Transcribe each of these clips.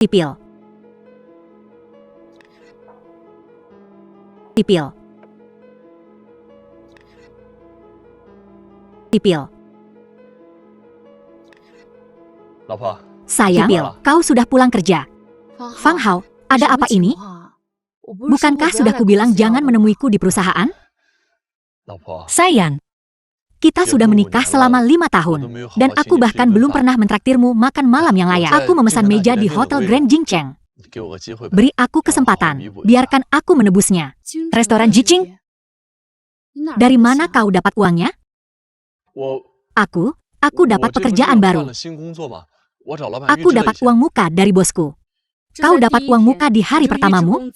Sipil. Sipil. Sipil. Sayang, kau sudah pulang kerja. Fang Hao, ada apa ini? Bukankah sudah kubilang jangan menemuiku di perusahaan? Sayang, kita sudah menikah selama 5 tahun, dan aku bahkan belum pernah mentraktirmu makan malam yang layak. Aku memesan meja di Hotel Grand Jingcheng. Beri aku kesempatan, biarkan aku menebusnya. Restoran Jiqing? Dari mana kau dapat uangnya? Aku dapat pekerjaan baru. Aku dapat uang muka dari bosku. Kau dapat uang muka di hari pertamamu?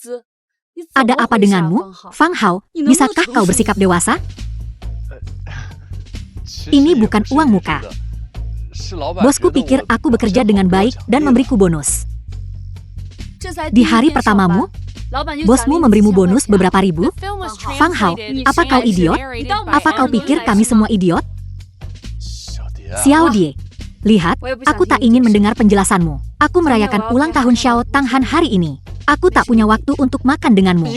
Ada apa denganmu, Fang Hao? Bisakah kau bersikap dewasa? Ini bukan uang muka. Bosku pikir aku bekerja dengan baik dan memberiku bonus. Di hari pertamamu, bosmu memberimu bonus beberapa ribu? Fang Hao, apa kau idiot? Apa kau pikir kami semua idiot? Xiao Die, lihat, aku tak ingin mendengar penjelasanmu. Aku merayakan ulang tahun Xiao Tanghan hari ini. Aku tak punya waktu untuk makan denganmu.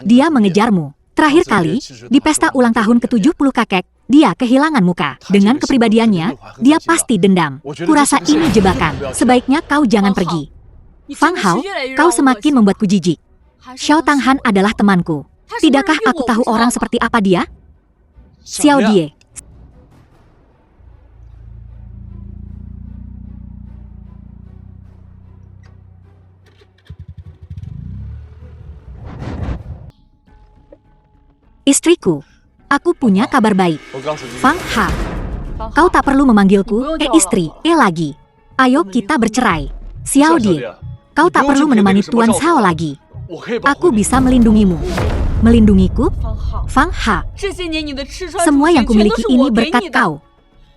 Dia mengejarmu. Terakhir kali, di pesta ulang tahun ke-70 kakek, dia kehilangan muka. Dengan kepribadiannya, dia pasti dendam. Kurasa ini jebakan. Sebaiknya kau jangan pergi. Fang Hao, kau semakin membuatku jijik. Xiao Tanghan adalah temanku. Tidakkah aku tahu orang seperti apa dia? Xiao Die. Istriku, aku punya kabar baik. Fang Ha, kau tak perlu memanggilku istri, lagi. Ayo kita bercerai. Xiao Die, kau tak perlu menemani Tuan Cao lagi. Aku bisa melindungimu. Melindungiku? Fang Ha, semua yang kumiliki ini berkat kau.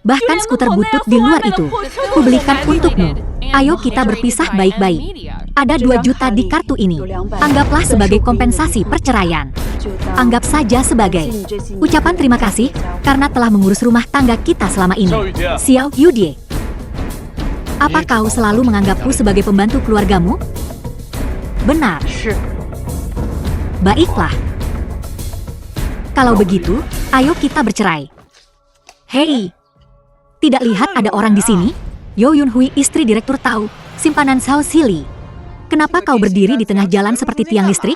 Bahkan skuter butut di luar itu, kubelikan untukmu. Ayo kita berpisah baik-baik. Ada 2 juta di kartu ini. Anggaplah sebagai kompensasi perceraian. Anggap saja sebagai ucapan terima kasih karena telah mengurus rumah tangga kita selama ini. Xiao Yudie, apa kau selalu menganggapku sebagai pembantu keluargamu? Benar. Baiklah. Kalau begitu, ayo kita bercerai. Hei, tidak lihat ada orang di sini? Yo Yunhui, istri direktur tahu, simpanan Cao Sili. Kenapa kau berdiri di tengah jalan seperti tiang listrik?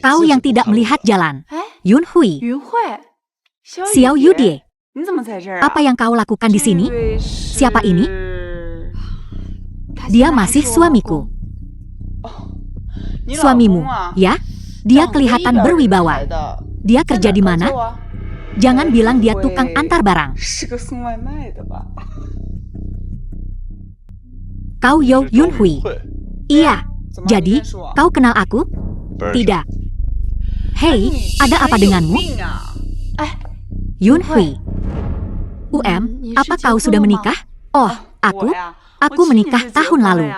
Kau yang tidak melihat jalan. Yunhui. Xiao Yudie, apa yang kau lakukan di sini? Siapa ini? Dia masih suamiku. Suamimu, ya? Dia kelihatan berwibawa. Dia kerja di mana? Jangan bilang dia tukang antar barang. Kau Yo Yunhui? Iya. Jadi, kau kenal aku? Tidak. Hei, ada apa denganmu? Yunhui. Apa kau sudah menikah? Oh, aku menikah tahun lalu.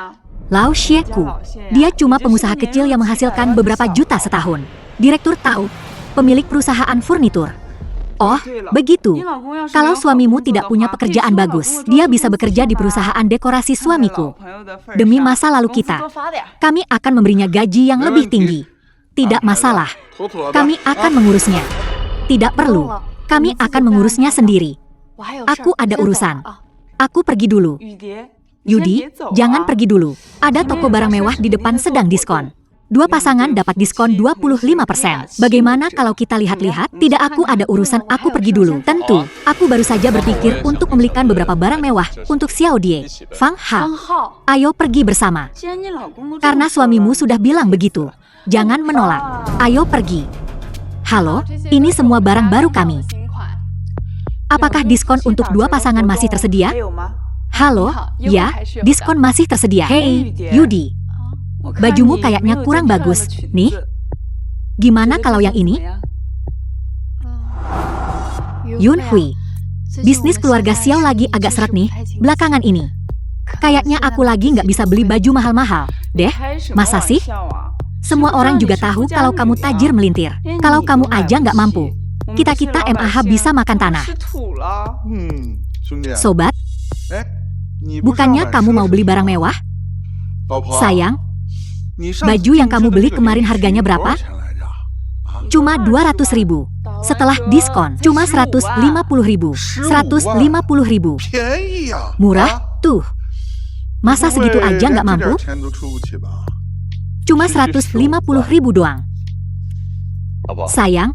Lao Xieku, dia cuma pengusaha kecil yang menghasilkan beberapa juta setahun. Direktur tahu, pemilik perusahaan furnitur. Oh, begitu. Kalau suamimu tidak punya pekerjaan bagus, dia bisa bekerja di perusahaan dekorasi suamiku. Demi masa lalu kita, kami akan memberinya gaji yang lebih tinggi. Tidak masalah. Kami akan mengurusnya. Tidak perlu. Kami akan mengurusnya sendiri. Aku ada urusan. Aku pergi dulu. Yudi, jangan pergi dulu. Ada toko barang mewah di depan sedang diskon. 2 pasangan dapat diskon 25%. Bagaimana kalau kita lihat-lihat? Tidak, aku ada urusan, aku pergi dulu. Tentu, aku baru saja berpikir untuk membelikan beberapa barang mewah untuk Xiao Die. Fang Ha, ayo pergi bersama. Karena suamimu sudah bilang begitu. Jangan menolak. Ayo pergi. Halo, ini semua barang baru kami. Apakah diskon untuk 2 pasangan masih tersedia? Halo, ya, diskon masih tersedia. Hei, Yudi. Bajumu kayaknya kurang bagus, nih. Gimana kalau yang ini? Yunhui, bisnis keluarga Xiao lagi agak seret nih, belakangan ini. Kayaknya aku lagi nggak bisa beli baju mahal-mahal, deh. Masa sih? Semua orang juga tahu kalau kamu tajir melintir. Kalau kamu aja nggak mampu, kita-kita MAH bisa makan tanah. Sobat, bukannya kamu mau beli barang mewah? Sayang, baju yang kamu beli kemarin harganya berapa? Cuma 200.000. Setelah diskon, cuma 150.000. 150.000. Murah, tuh. Masa segitu aja nggak mampu? Cuma 150.000 doang. Sayang,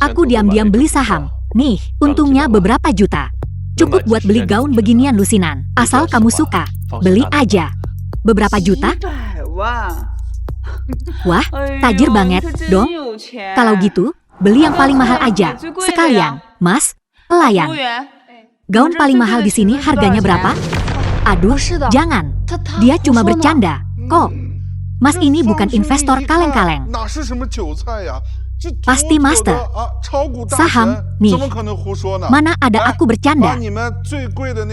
aku diam-diam beli saham. Nih, untungnya beberapa juta. Cukup buat beli gaun beginian lusinan. Asal kamu suka, beli aja. Beberapa juta? Wah, tajir banget, dong. Kalau gitu, beli yang paling mahal aja. Sekalian, Mas, pelayan. Gaun paling mahal di sini harganya berapa? Aduh, jangan. Dia cuma bercanda. Kok? Mas ini bukan investor kaleng-kaleng. Pasti master. Saham, nih. Mana ada aku bercanda.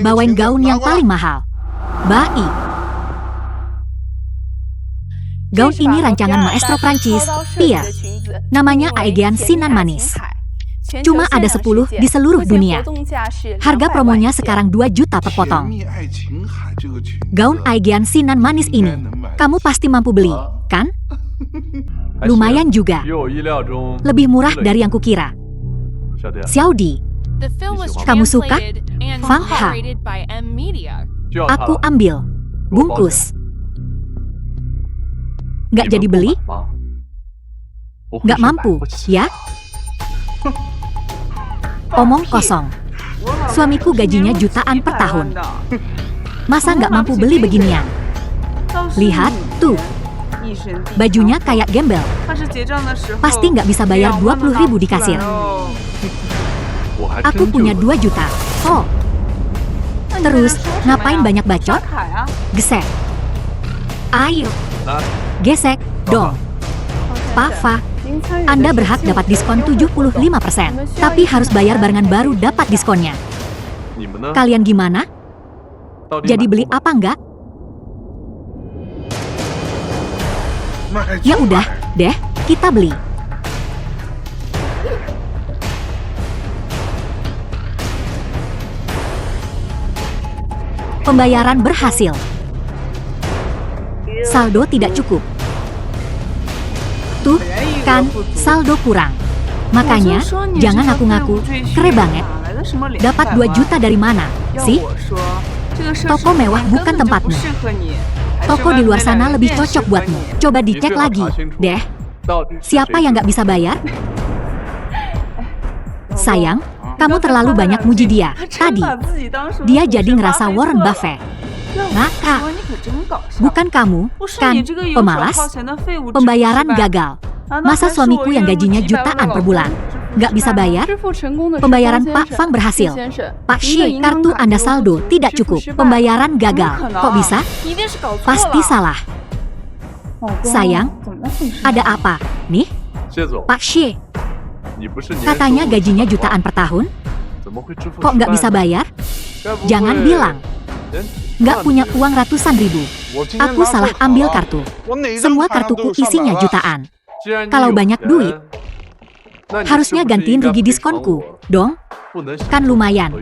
Bawain gaun yang paling mahal. Baik. Gaun ini rancangan maestro Prancis, Pierre. Namanya Aegean Sinan Manis. Cuma ada 10 di seluruh dunia. Harga promonya sekarang 2 juta per potong. Gaun Aegean Sinan Manis ini, kamu pasti mampu beli, kan? Lumayan juga. Lebih murah dari yang kukira. Xiaodi, kamu suka? Fang Ha. Aku ambil. Bungkus. Nggak jadi beli? Nggak mampu, ya? Omong kosong. Suamiku gajinya jutaan per tahun. Masa nggak mampu beli beginian? Lihat, tuh. Bajunya kayak gembel. Pasti nggak bisa bayar 20.000 di kasir. Aku punya 2 juta. Oh. Terus, ngapain banyak bacot? Gesek. Ayo. Gesek, dong. Pak Fa, Anda berhak dapat diskon 75%. Tapi harus bayar barengan baru dapat diskonnya. Kalian gimana? Jadi beli apa enggak? Ya udah, deh, kita beli. Pembayaran berhasil. Saldo tidak cukup. Tuh, kan, saldo kurang. Makanya, jangan ngaku-ngaku, keren banget. Dapat 2 juta dari mana, sih? Toko mewah bukan tempatmu. Toko di luar sana lebih cocok buatmu. Coba dicek lagi, deh. Siapa yang nggak bisa bayar? Sayang, kamu terlalu banyak muji dia. Tadi, dia jadi ngerasa Warren Buffett. Ngakak. Bukan kamu, kan, pemalas? Pembayaran gagal. Masa suamiku yang gajinya jutaan per bulan nggak bisa bayar? Pembayaran Pak Fang berhasil. Pak Xie, kartu Anda saldo tidak cukup. Pembayaran gagal. Kok bisa? Pasti salah. Sayang, ada apa? Nih, Pak Xie. Katanya gajinya jutaan per tahun? Kok nggak bisa bayar? Jangan bilang. Nggak punya uang ratusan ribu. Aku salah ambil kartu. Semua kartuku isinya jutaan. Kalau banyak duit, harusnya gantiin rugi diskonku, dong? Kan lumayan.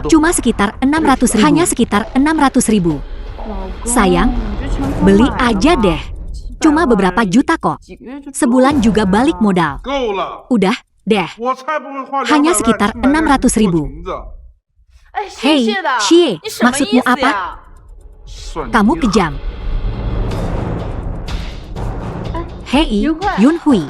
Cuma sekitar 600.000. Hanya sekitar 600.000. Sayang, beli aja deh. Cuma beberapa juta kok. Sebulan juga balik modal. Udah, deh. Hanya sekitar 600.000. Hei, Xie, maksudmu apa? Kamu kejam. Hei, Yunhui,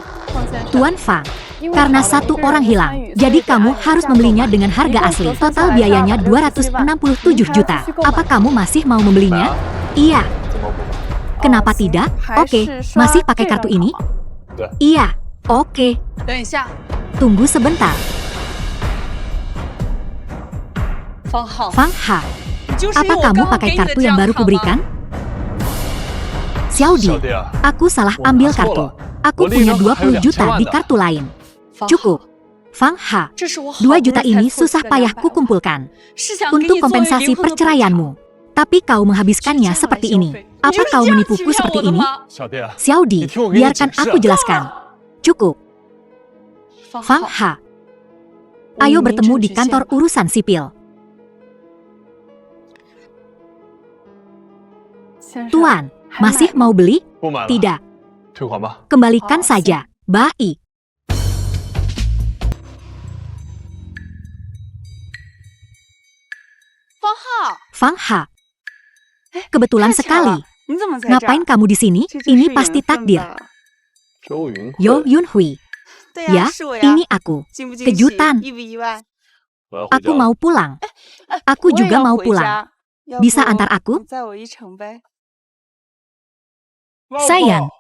Tuan Fang, karena satu orang hilang, jadi kamu harus membelinya dengan harga asli. Total biayanya 267 juta. Apa kamu masih mau membelinya? Iya. Kenapa tidak? Oke, masih pakai kartu ini? Iya, oke. Tunggu sebentar. Fang Ha, apa kamu pakai kartu yang baru kuberikan? Xiaodi, aku salah ambil kartu. Aku punya 20 juta di kartu lain. Cukup. Fang Ha, 2 juta ini susah payah kukumpulkan untuk kompensasi perceraianmu. Tapi kau menghabiskannya seperti ini. Apa kau menipuku seperti ini? Xiaodi, biarkan aku jelaskan. Cukup. Fang Ha, ayo bertemu di kantor urusan sipil. Tuan, masih mau beli? 不买了， Tidak, 退款吧。 kembalikan saja. Baik. Fang Ha, kebetulan sekali. Ngapain kamu di sini? Ini pasti takdir. 周云慧， Yo Yunhui. Ya, ini aku. Kejutan. 我要回 Aku 家了。 mau pulang. Aku juga mau pulang. Bisa antar aku? Sayang,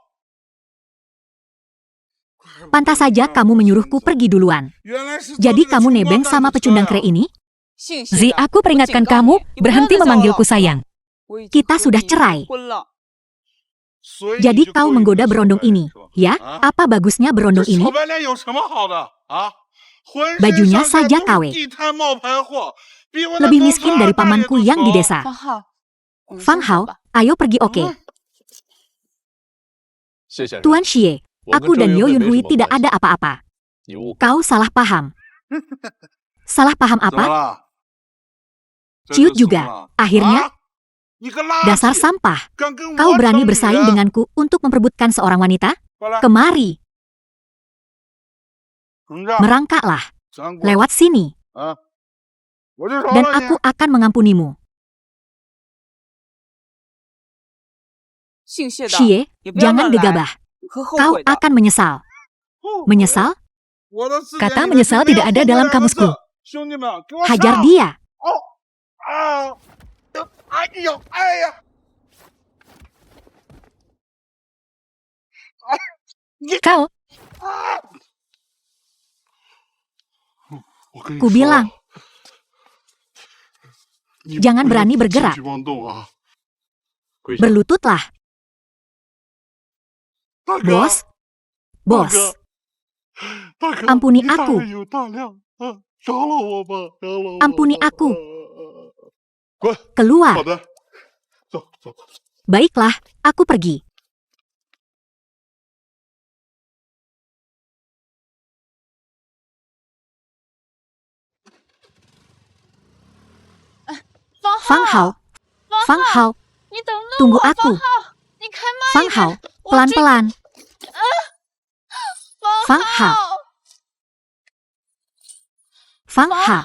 Pantas saja kamu menyuruhku pergi duluan. Jadi kamu nebeng sama pecundang kre ini? Zi, aku peringatkan kamu, berhenti memanggilku sayang. Kita sudah cerai. Jadi kau menggoda berondong ini, ya? Apa bagusnya berondong ini? Bajunya saja KW. Lebih miskin dari pamanku yang di desa. Fang Hao, ayo pergi oke. 谢先生， Tuan Xie, 我跟 aku 周 dan 云 Yo 慧没 Yunhui 什么 tidak 关系 ada apa-apa. 你误会。 Kau salah paham. Salah paham 怎么 apa? 了？ Ciut juga. Akhirnya, dasar sampah. Kau berani bersaing denganku untuk memperebutkan seorang wanita? Kemari, merangkaklah. Lewat sini. Dan aku akan mengampunimu. Xie, jangan gegabah. Kau akan menyesal. Menyesal? Kata menyesal tidak ada dalam kamusku. Hajar dia. Kau, Ku bilang, jangan berani bergerak. Berlututlah. Bos, bos, ampuni aku. Ampuni aku. 滚！ Keluar. 好的，走走走。 Baiklah, aku pergi. Fang Hao, Fang Hao, tunggu aku. Fang Hao, pelan-pelan. Fang Ha, Fang Ha.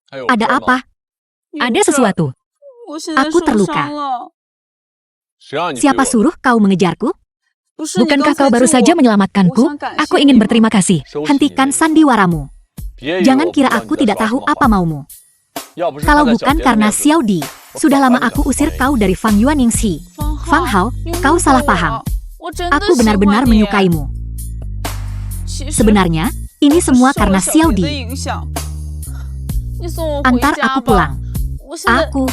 Ada apa? ada sesuatu. Aku terluka. 谁让你追 Siapa 我的？ suruh kau mengejarku? Bukankah kau baru saja menyelamatkanku? Aku ingin berterima kasih. Hentikan sandiwaramu. 别以为 Jangan 我不 kira 知道你 aku 在 tidak 耍 tahu 什么 apa 花 maumu. 要不是 Kalau 他在小 bukan 别人 karena 面子 Xiao Di, sudah lama aku usir kau dari Fang Yuaningxi. Fang Hao, kau salah paham. Aku benar-benar menyukaimu. Sebenarnya, ini semua karena Xiao Di. Antar aku pulang. Aku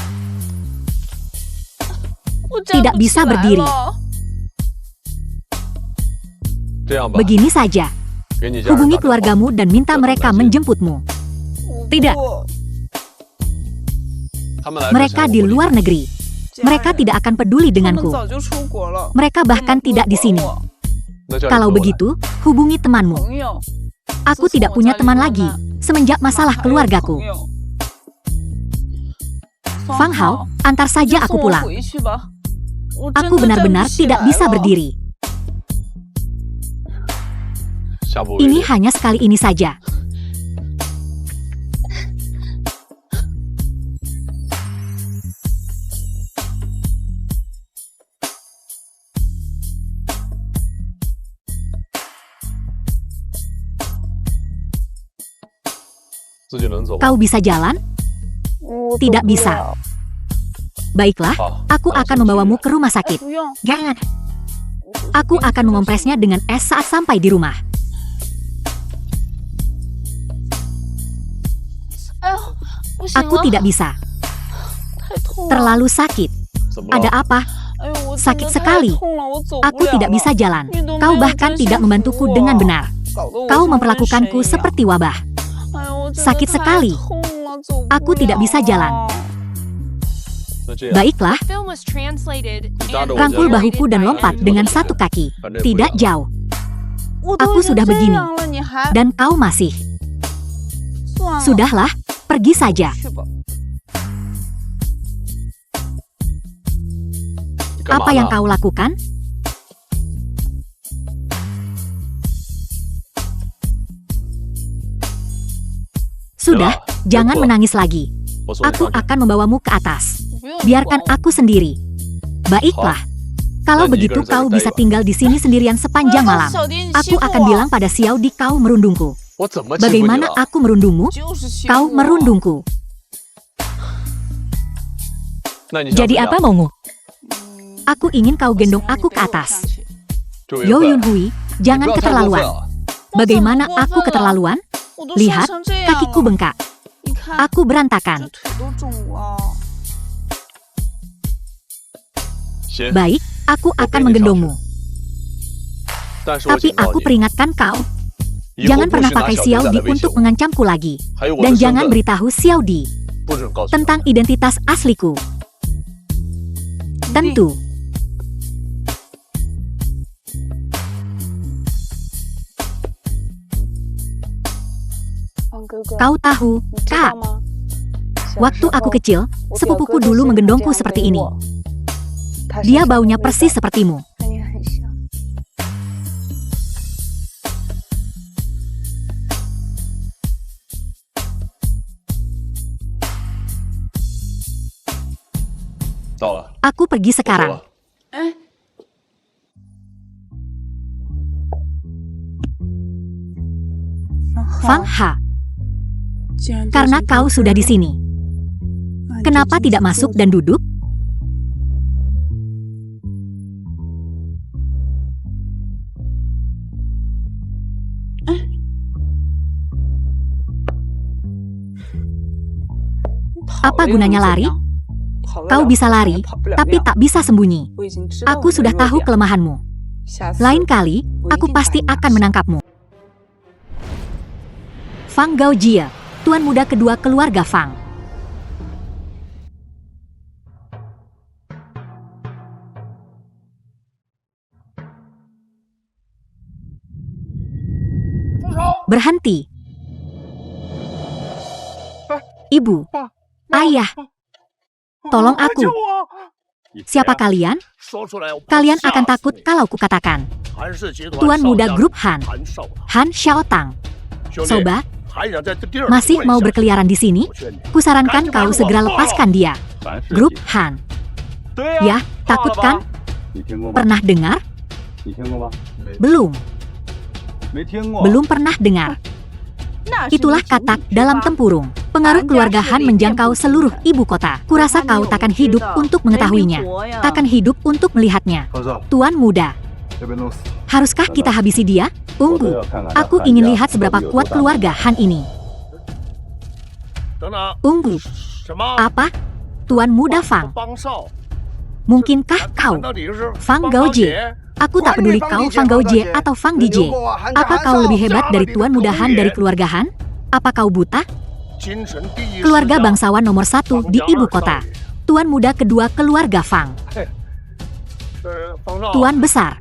tidak bisa berdiri. 这样吧， Begini saja, 给你家人 hubungi 打电话 keluargamu dan minta mereka menjemputmu. Tidak, 他们来之前 Mereka 我 di 不理 luar negeri. Mereka tidak akan peduli denganku. Mereka bahkan tidak di sini. 那叫你 Kalau 和我来 begitu, hubungi temanmu. Aku tidak punya teman lagi semenjak masalah keluargaku. Fang Hao, antar saja aku pulang. Aku benar-benar tidak bisa berdiri. 下不为 Ini 例， hanya sekali ini saja. Kau bisa jalan? Tidak bisa. Baiklah, aku akan membawamu ke rumah sakit. Jangan. Aku akan mengompresnya dengan es saat sampai di rumah. Aku tidak bisa. Terlalu sakit. Ada apa? Sakit sekali. Aku tidak bisa jalan. Kau bahkan tidak membantuku dengan benar. Kau memperlakukanku seperti wabah. Sakit sekali. Aku tidak bisa jalan. 那这样， Baiklah, Film was translated and rangkul Wajar. bahuku dan lompat dengan satu kaki. Tidak jauh. 我都 Aku 已经 sudah 这 begini. 样了，你还 Dan kau masih. 算了， Sudahlah, pergi saja. 去吧。 你干嘛 Apa yang 呢？ kau lakukan? Sudah, jangan menangis lagi. 我送你 Aku 上去。 akan membawamu ke atas. 不用 Biarkan 管我 aku sendiri. Baiklah. Kalau Dan begitu jika kau saya bisa Taiwan. tinggal di sini sendirian sepanjang 我要 malam. 小蝶，你 Aku 欺负 akan 我 bilang pada Xiao Di kau merundungku. 我怎么欺负你 Bagaimana 了？ aku merundungmu? 就是欺负 Kau 我 merundungku. 那你想 Jadi 怎么 apa 样？ maumu? Aku ingin kau 我 gendong 喜欢你 aku 背 ke 我 atas. 上去 朱 Yo 云 Yun 慧， Hui, 你 jangan 不要太过分 keterlaluan. 了。 Bagaimana 我怎么 aku 过分了 keterlaluan? 我都 Lihat, 伤成这样 kakiku 了， bengkak. 你看 Aku 这 berantakan. 腿都肿了。行， Baik, aku akan Oke, menggendongmu. 但是我 Tapi 警告 aku 你， peringatkan kau, 以后 jangan 不 pernah 许拿 pakai 小 Xiao 蝶再 Di 来威胁 untuk 我， mengancamku lagi. 还有我 Dan 的身 jangan 份， beritahu Xiao Di 不准告诉他。 tentang identitas asliku. Tentu. 方哥哥， Kau tahu, 你知 Kak, 道吗？小 waktu 时 aku 候 kecil, 我表 sepupuku 哥就 dulu 经常 menggendongku 这样 seperti 给 ini. 我他身 Dia 上的 baunya 味 persis 道 sepertimu. 跟你很像。 到了， Aku pergi 我走 sekarang. 了。哎， Fang Ha, 既然这 karena 是 kau 不 sudah 是 di sini, 那你就 kenapa 进 tidak 去 masuk 坐 dan duduk? 跑 Apa 了又能 gunanya 怎 lari? 样跑得 Kau 了 bisa 跑也 lari, 跑不了 tapi 了 tak bisa sembunyi. 我已经知道 Aku 你的 sudah 弱 tahu 点 kelemahanmu. 下次 Lain kali, aku pasti akan menangkapmu. Fang Gaojie, tuan muda kedua keluarga Fang. Berhenti. Ibu, ayah, tolong aku. Siapa kalian? Kalian akan takut kalau kukatakan. Tuan muda grup Han, Han Xiaotang. Sobat, masih mau berkeliaran di sini? Kusarankan kau segera lepaskan dia. Grup Han. Ya, takut kan? Pernah dengar? Belum. Belum pernah dengar. 那是 Itulah 你主 katak 意之 dalam 发 tempurung. Pengaruh keluarga Han menjangkau seluruh ibu kota. Kurasa kau takkan hidup untuk mengetahuinya. Takkan hidup untuk melihatnya. 儿子， Tuan muda, 别被弄死。 haruskah kita habisi dia? Tunggu. Aku ingin lihat seberapa kuat keluarga Han ini. 等等， Tunggu. 什么？ Apa? Tuan muda Fang. 帮少？ Mungkinkah kau? 到底是 Fang 帮 Gaojie. 姐 Aku tak peduli kau Fang Gaojie atau Fang DJ. Apa kau lebih hebat dari tuan muda Han dari keluarga Han? Apa kau buta? 精神第一 Keluarga 世家 bangsawan nomor 1 di ibu kota. Tuan muda kedua keluarga Fang. 方少， Tuan besar.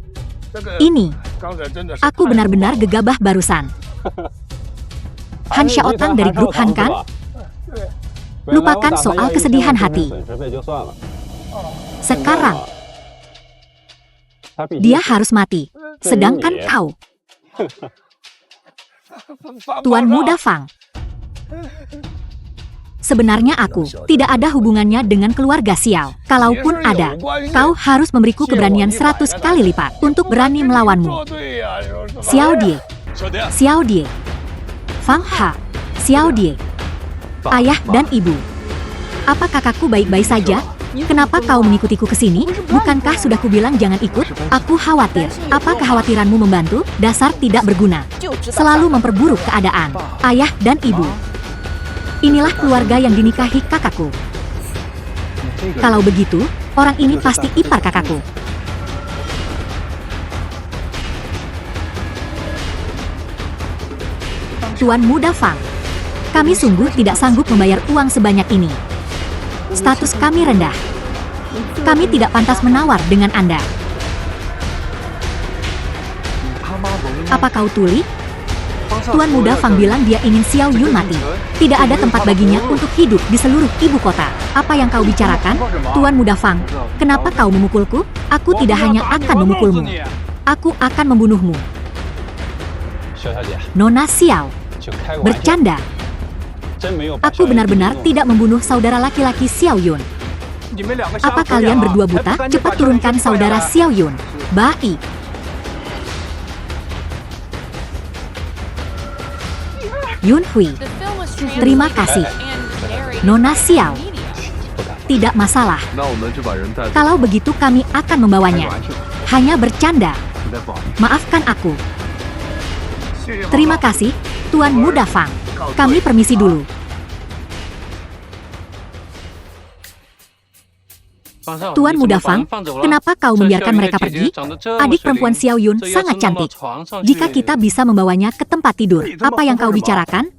这个 Ini, 刚才真的是 aku 太 benar-benar gegabah barusan. Han Xiaotang dari grup Han kan? Lupakan soal kesedihan hati. Sekarang, dia harus mati. Sedangkan kau, Tuan muda Fang. Sebenarnya aku tidak ada hubungannya dengan keluarga Xiao. Kalaupun ada, kau harus memberiku keberanian 100 kali lipat untuk berani melawanmu. 做对呀，说什么 Xiao Die, 小蝶， Xiao Die, Fang Ha, Xiao Die, ayah dan ibu. Apa kakakku baik-baik saja? Kenapa kau mengikutiku ke sini? Bukankah sudah kubilang jangan ikut? Aku khawatir. Apa kekhawatiranmu membantu? Dasar tidak berguna. 就知道 Selalu memperburuk keadaan. Ayah dan ibu. Inilah keluarga yang dinikahi kakakku. Kalau begitu, orang ini pasti ipar kakakku. Tuan muda Fang, kami sungguh tidak sanggup membayar uang sebanyak ini. Status kami rendah. Kami tidak pantas menawar dengan Anda. Apa kau tuli? Tuan Muda Fang bilang dia ingin Xiao Yun mati. Tidak ada tempat baginya untuk hidup di seluruh ibu kota. Apa yang kau bicarakan? Tuan Muda Fang, kenapa kau memukulku? Aku tidak hanya akan memukulmu. Aku akan membunuhmu. Nona Xiao, bercanda. Aku benar-benar tidak membunuh saudara laki-laki Xiao Yun. Apa kalian berdua buta? Cepat turunkan saudara Xiao Yun. Baik. Yun Hui, The film was terima kasih. translated and narrated Nona by Xiao. media. Tidak masalah. 那我们就把人带走。 Kalau begitu kami akan membawanya. Hanya bercanda. Maafkan aku. Terima kasih, Tuan Muda Fang. Kami permisi dulu. Tuan Muda Fang, kenapa kau membiarkan mereka pergi? Adik perempuan Xiao Yun sangat cantik. Jika kita bisa membawanya ke tempat tidur, apa yang kau bicarakan?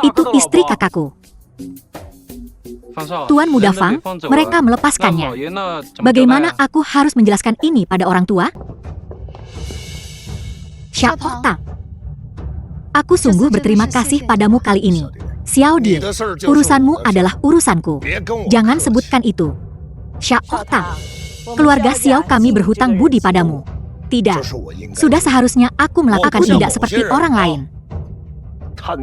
Itu istri kakakku. Tuan Muda Fang, mereka melepaskannya. Bagaimana aku harus menjelaskan ini pada orang tua? Xiao Tang, aku sungguh berterima kasih padamu kali ini. Xiao Di, urusanmu adalah urusanku. Jangan sebutkan itu. Xiao Tang, keluarga Xiao kami berhutang budi padamu. Tidak, sudah seharusnya aku melakukan tidak seperti orang lain.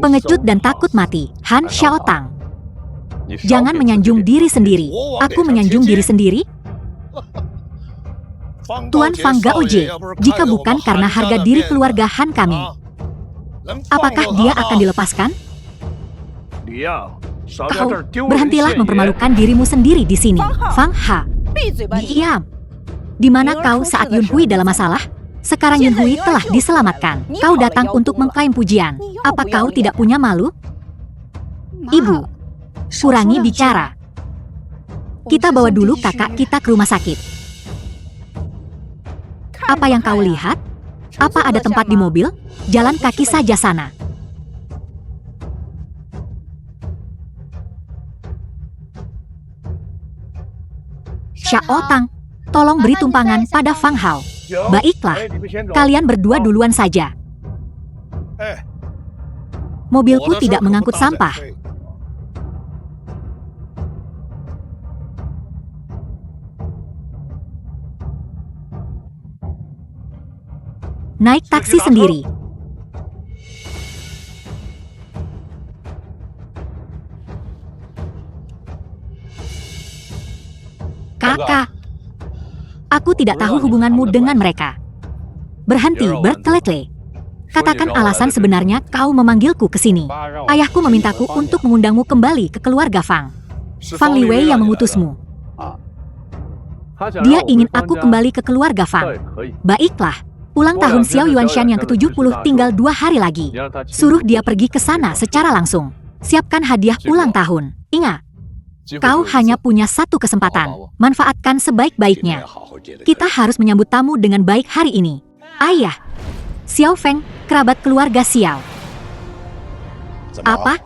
Pengecut dan takut mati, Han Xiao Tang. Jangan menyanjung diri sendiri. Aku menyanjung diri sendiri? Tuan Fang Gaoje, jika bukan karena harga diri keluarga Han kami, apakah dia akan dilepaskan? Kau, berhentilah mempermalukan dirimu sendiri di sini. Fang Ha, diam. Di mana kau saat Yun Hui dalam masalah? Sekarang Yun Hui telah diselamatkan. Kau datang untuk mengklaim pujian. Apa kau tidak punya malu? Ibu, kurangi bicara. Kita bawa dulu kakak kita ke rumah sakit. Apa yang kau lihat? Apa ada tempat di mobil? Jalan kaki saja sana. Xiao Tang, tolong beri tumpangan pada Fang Hao. Baiklah, kalian berdua duluan saja. Mobilku tidak mengangkut sampah. Naik taksi sendiri. Kakak, aku tidak tahu hubunganmu dengan mereka. Berhenti bertele-tele. Katakan alasan sebenarnya kau memanggilku ke sini. Ayahku memintaku untuk mengundangmu kembali ke keluarga Fang. Fang Liwei yang mengutusmu. Dia ingin aku kembali ke keluarga Fang. Baiklah, ulang tahun Xiao Yuanshan yang ke-70 tinggal 2 hari lagi. Suruh dia pergi ke sana secara langsung. Siapkan hadiah ulang tahun. Ingat, kau hanya punya satu kesempatan. Manfaatkan sebaik-baiknya. Kita harus menyambut tamu dengan baik hari ini. Ayah, Xiao Feng, kerabat keluarga Xiao. Apa?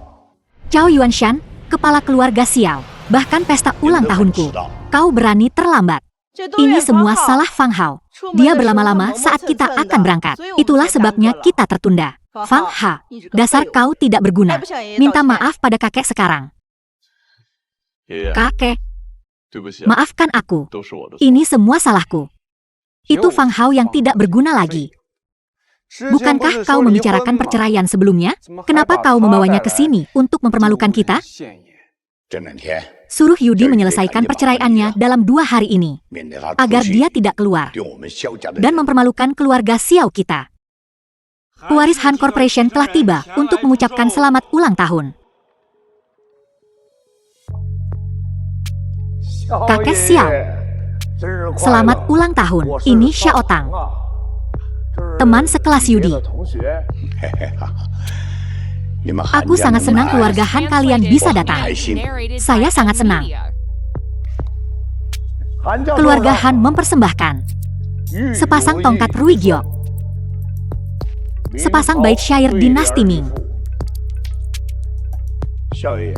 Cao Yuanshan, kepala keluarga Xiao. Bahkan pesta ulang tahunku. Kau berani terlambat. Ini semua salah Fang Hao. Dia berlama-lama saat kita akan berangkat. Itulah sebabnya kita tertunda. Fang Ha, dasar kau tidak berguna. Minta maaf pada kakek sekarang. Kakek, maafkan aku. Ini semua salahku. Itu Fang Hao yang tidak berguna lagi. Bukankah kau membicarakan perceraian sebelumnya? Kenapa kau membawanya ke sini untuk mempermalukan kita? Suruh Yudi menyelesaikan perceraiannya dalam 2 hari ini, agar dia tidak keluar dan mempermalukan keluarga Xiao kita. Pewaris Han Corporation telah tiba untuk mengucapkan selamat ulang tahun. Kakek Xiao, selamat ulang tahun. Ini Xiao Tang, teman sekelas Yudi. Aku sangat senang keluarga Han kalian bisa datang. Saya sangat senang. Keluarga Han mempersembahkan sepasang tongkat Ruigyok, sepasang bait syair dinasti Ming.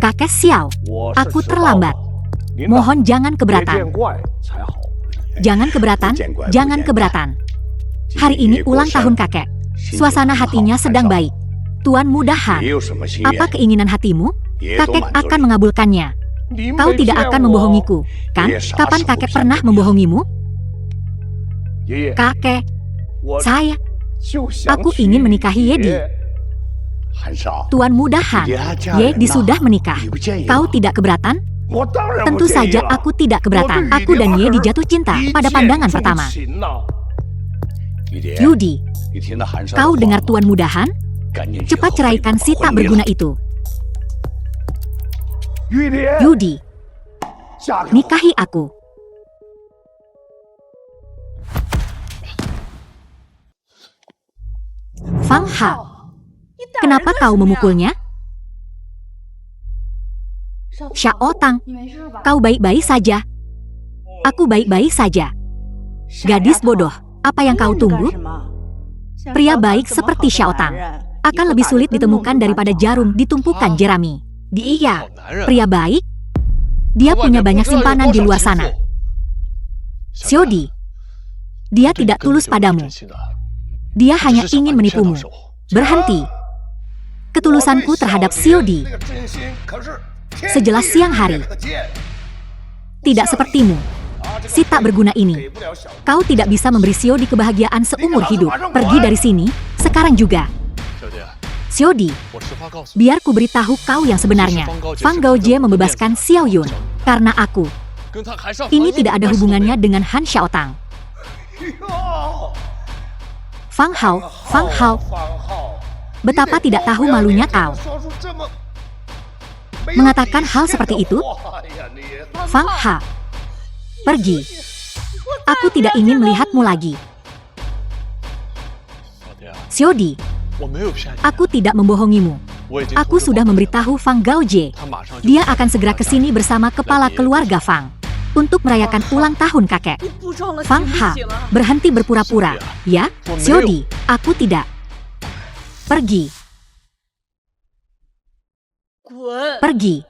Kakek Xiao, aku terlambat. Mohon jangan keberatan. Jangan keberatan, jangan keberatan. Hari ini ulang tahun kakek. Suasana hatinya sedang baik. Tuan Muda Han, apa keinginan hatimu? Kakek akan mengabulkannya. Kau tidak akan membohongiku, kan? Kapan kakek pernah membohongimu? Kakek, aku ingin menikahi Yedi. Tuan Muda Han, Yedi sudah menikah. Kau tidak keberatan? Tentu saja aku tidak keberatan. Aku dan Yedi jatuh cinta pada pandangan pertama. Yudi, kau dengar Tuan Muda Han? Cepat ceraikan si tak berguna itu. Yudi, nikahi aku. Fang Hao, kenapa kau memukulnya? Xiao Tang, kau baik-baik saja. Aku baik-baik saja. Gadis bodoh, apa yang kau tunggu? Pria baik seperti Xiao Tang akan lebih sulit ditemukan daripada jarum di tumpukan jerami. Dia, pria baik. Dia punya banyak simpanan di luar sana. Xiodi, dia tidak tulus padamu. Dia hanya ingin menipumu. Berhenti. Ketulusanku terhadap Xiodi sejelas siang hari. Tidak sepertimu, si tak berguna ini. Kau tidak bisa memberi Xiodi kebahagiaan seumur hidup. Pergi dari sini, sekarang juga. Xiodi, biar ku beritahu kau yang sebenarnya. Fang Gaojie membebaskan Xiao Yun karena aku. Ini tidak ada hubungannya dengan Han Xiaotang. Fang Hao, betapa tidak tahu malunya kau mengatakan hal seperti itu. Fang Hao, pergi. Aku tidak ingin melihatmu lagi. Xiodi, aku tidak membohongimu. Aku sudah memberitahu Fang Gaojie. Dia akan segera ke sini bersama kepala keluarga Fang untuk merayakan ulang tahun kakek. Fang Ha, berhenti berpura-pura. Ya, Xiodi, aku tidak. Pergi. Pergi.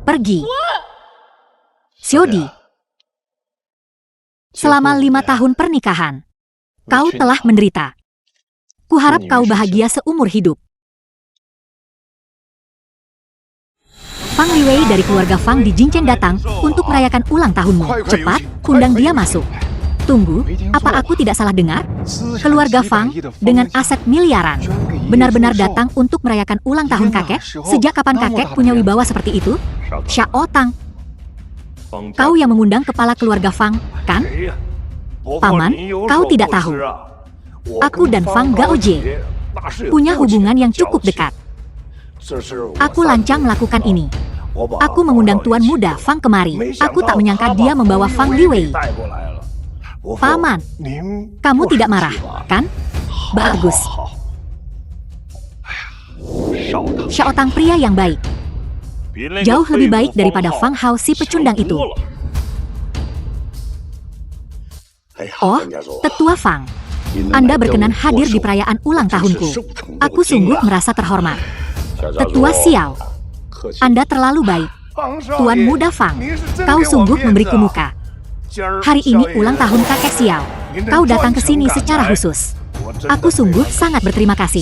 Pergi. Xiodi, selama 5 tahun pernikahan, kau telah menderita. Kuharap kau bahagia seumur hidup. Fang Liwei dari keluarga Fang di Jingchen datang untuk merayakan ulang tahunmu. Cepat, undang dia masuk. Tunggu, apa aku tidak salah dengar? Keluarga Fang dengan aset miliaran benar-benar datang untuk merayakan ulang tahun kakek? Sejak kapan kakek punya wibawa seperti itu? Xiao Tang, kau yang mengundang kepala keluarga Fang, kan? Paman, kau tidak tahu. Aku dan Fang Gaojie punya hubungan yang cukup dekat. Aku lancang melakukan ini. Aku mengundang Tuan Muda Fang kemari. Aku tak menyangka dia membawa Fang Liwei. Paman, kamu tidak marah, kan? Bagus. Xiao Tang pria yang baik. Jauh lebih baik daripada Fang Hao si pecundang itu. Oh, Tetua Fang. Anda berkenan hadir di perayaan ulang tahunku. Aku sungguh merasa terhormat. Tetua Xiao, Anda terlalu baik. Tuan Muda Fang, kau sungguh memberiku muka. Hari ini ulang tahun kakek Xiao. Kau datang ke sini secara khusus. Aku sungguh sangat berterima kasih.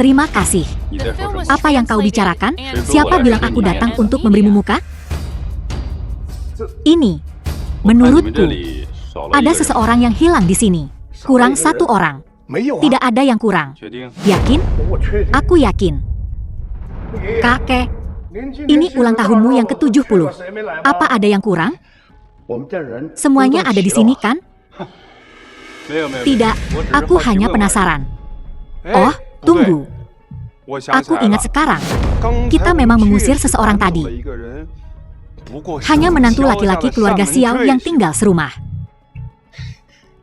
Terima kasih. Apa yang kau bicarakan? Siapa bilang aku datang untuk memberimu muka? Ini, menurutku, ada seseorang yang hilang di sini. Kurang 1 orang. Tidak ada yang kurang. Yakin? Aku yakin. Kakek, ini ulang tahunmu yang ke-70. Apa ada yang kurang? Semuanya ada di sini, kan? Tidak, aku hanya penasaran. Oh, tunggu. Aku ingat sekarang. Kita memang mengusir seseorang tadi. Hanya menantu laki-laki keluarga Xiao yang tinggal serumah.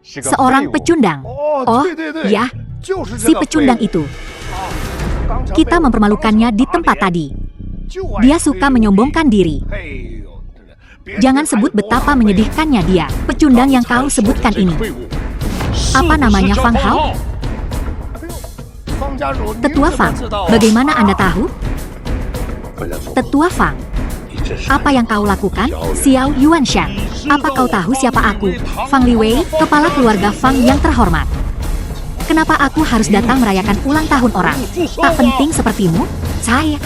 Seorang pecundang. Oh, ya, si pecundang itu. Kita mempermalukannya di tempat tadi. Dia suka menyombongkan diri. Jangan sebut betapa menyedihkannya dia. Pecundang yang kau sebutkan ini. Apa namanya, Fang Hao? Tetua Fang, bagaimana Anda tahu? Tetua Fang, apa yang kau lakukan? Xiao Yuanshan, apa kau tahu siapa aku? Fang Liwei, kepala keluarga Fang yang terhormat. Kenapa aku harus datang merayakan ulang tahun orang? Tak penting sepertimu? Saya.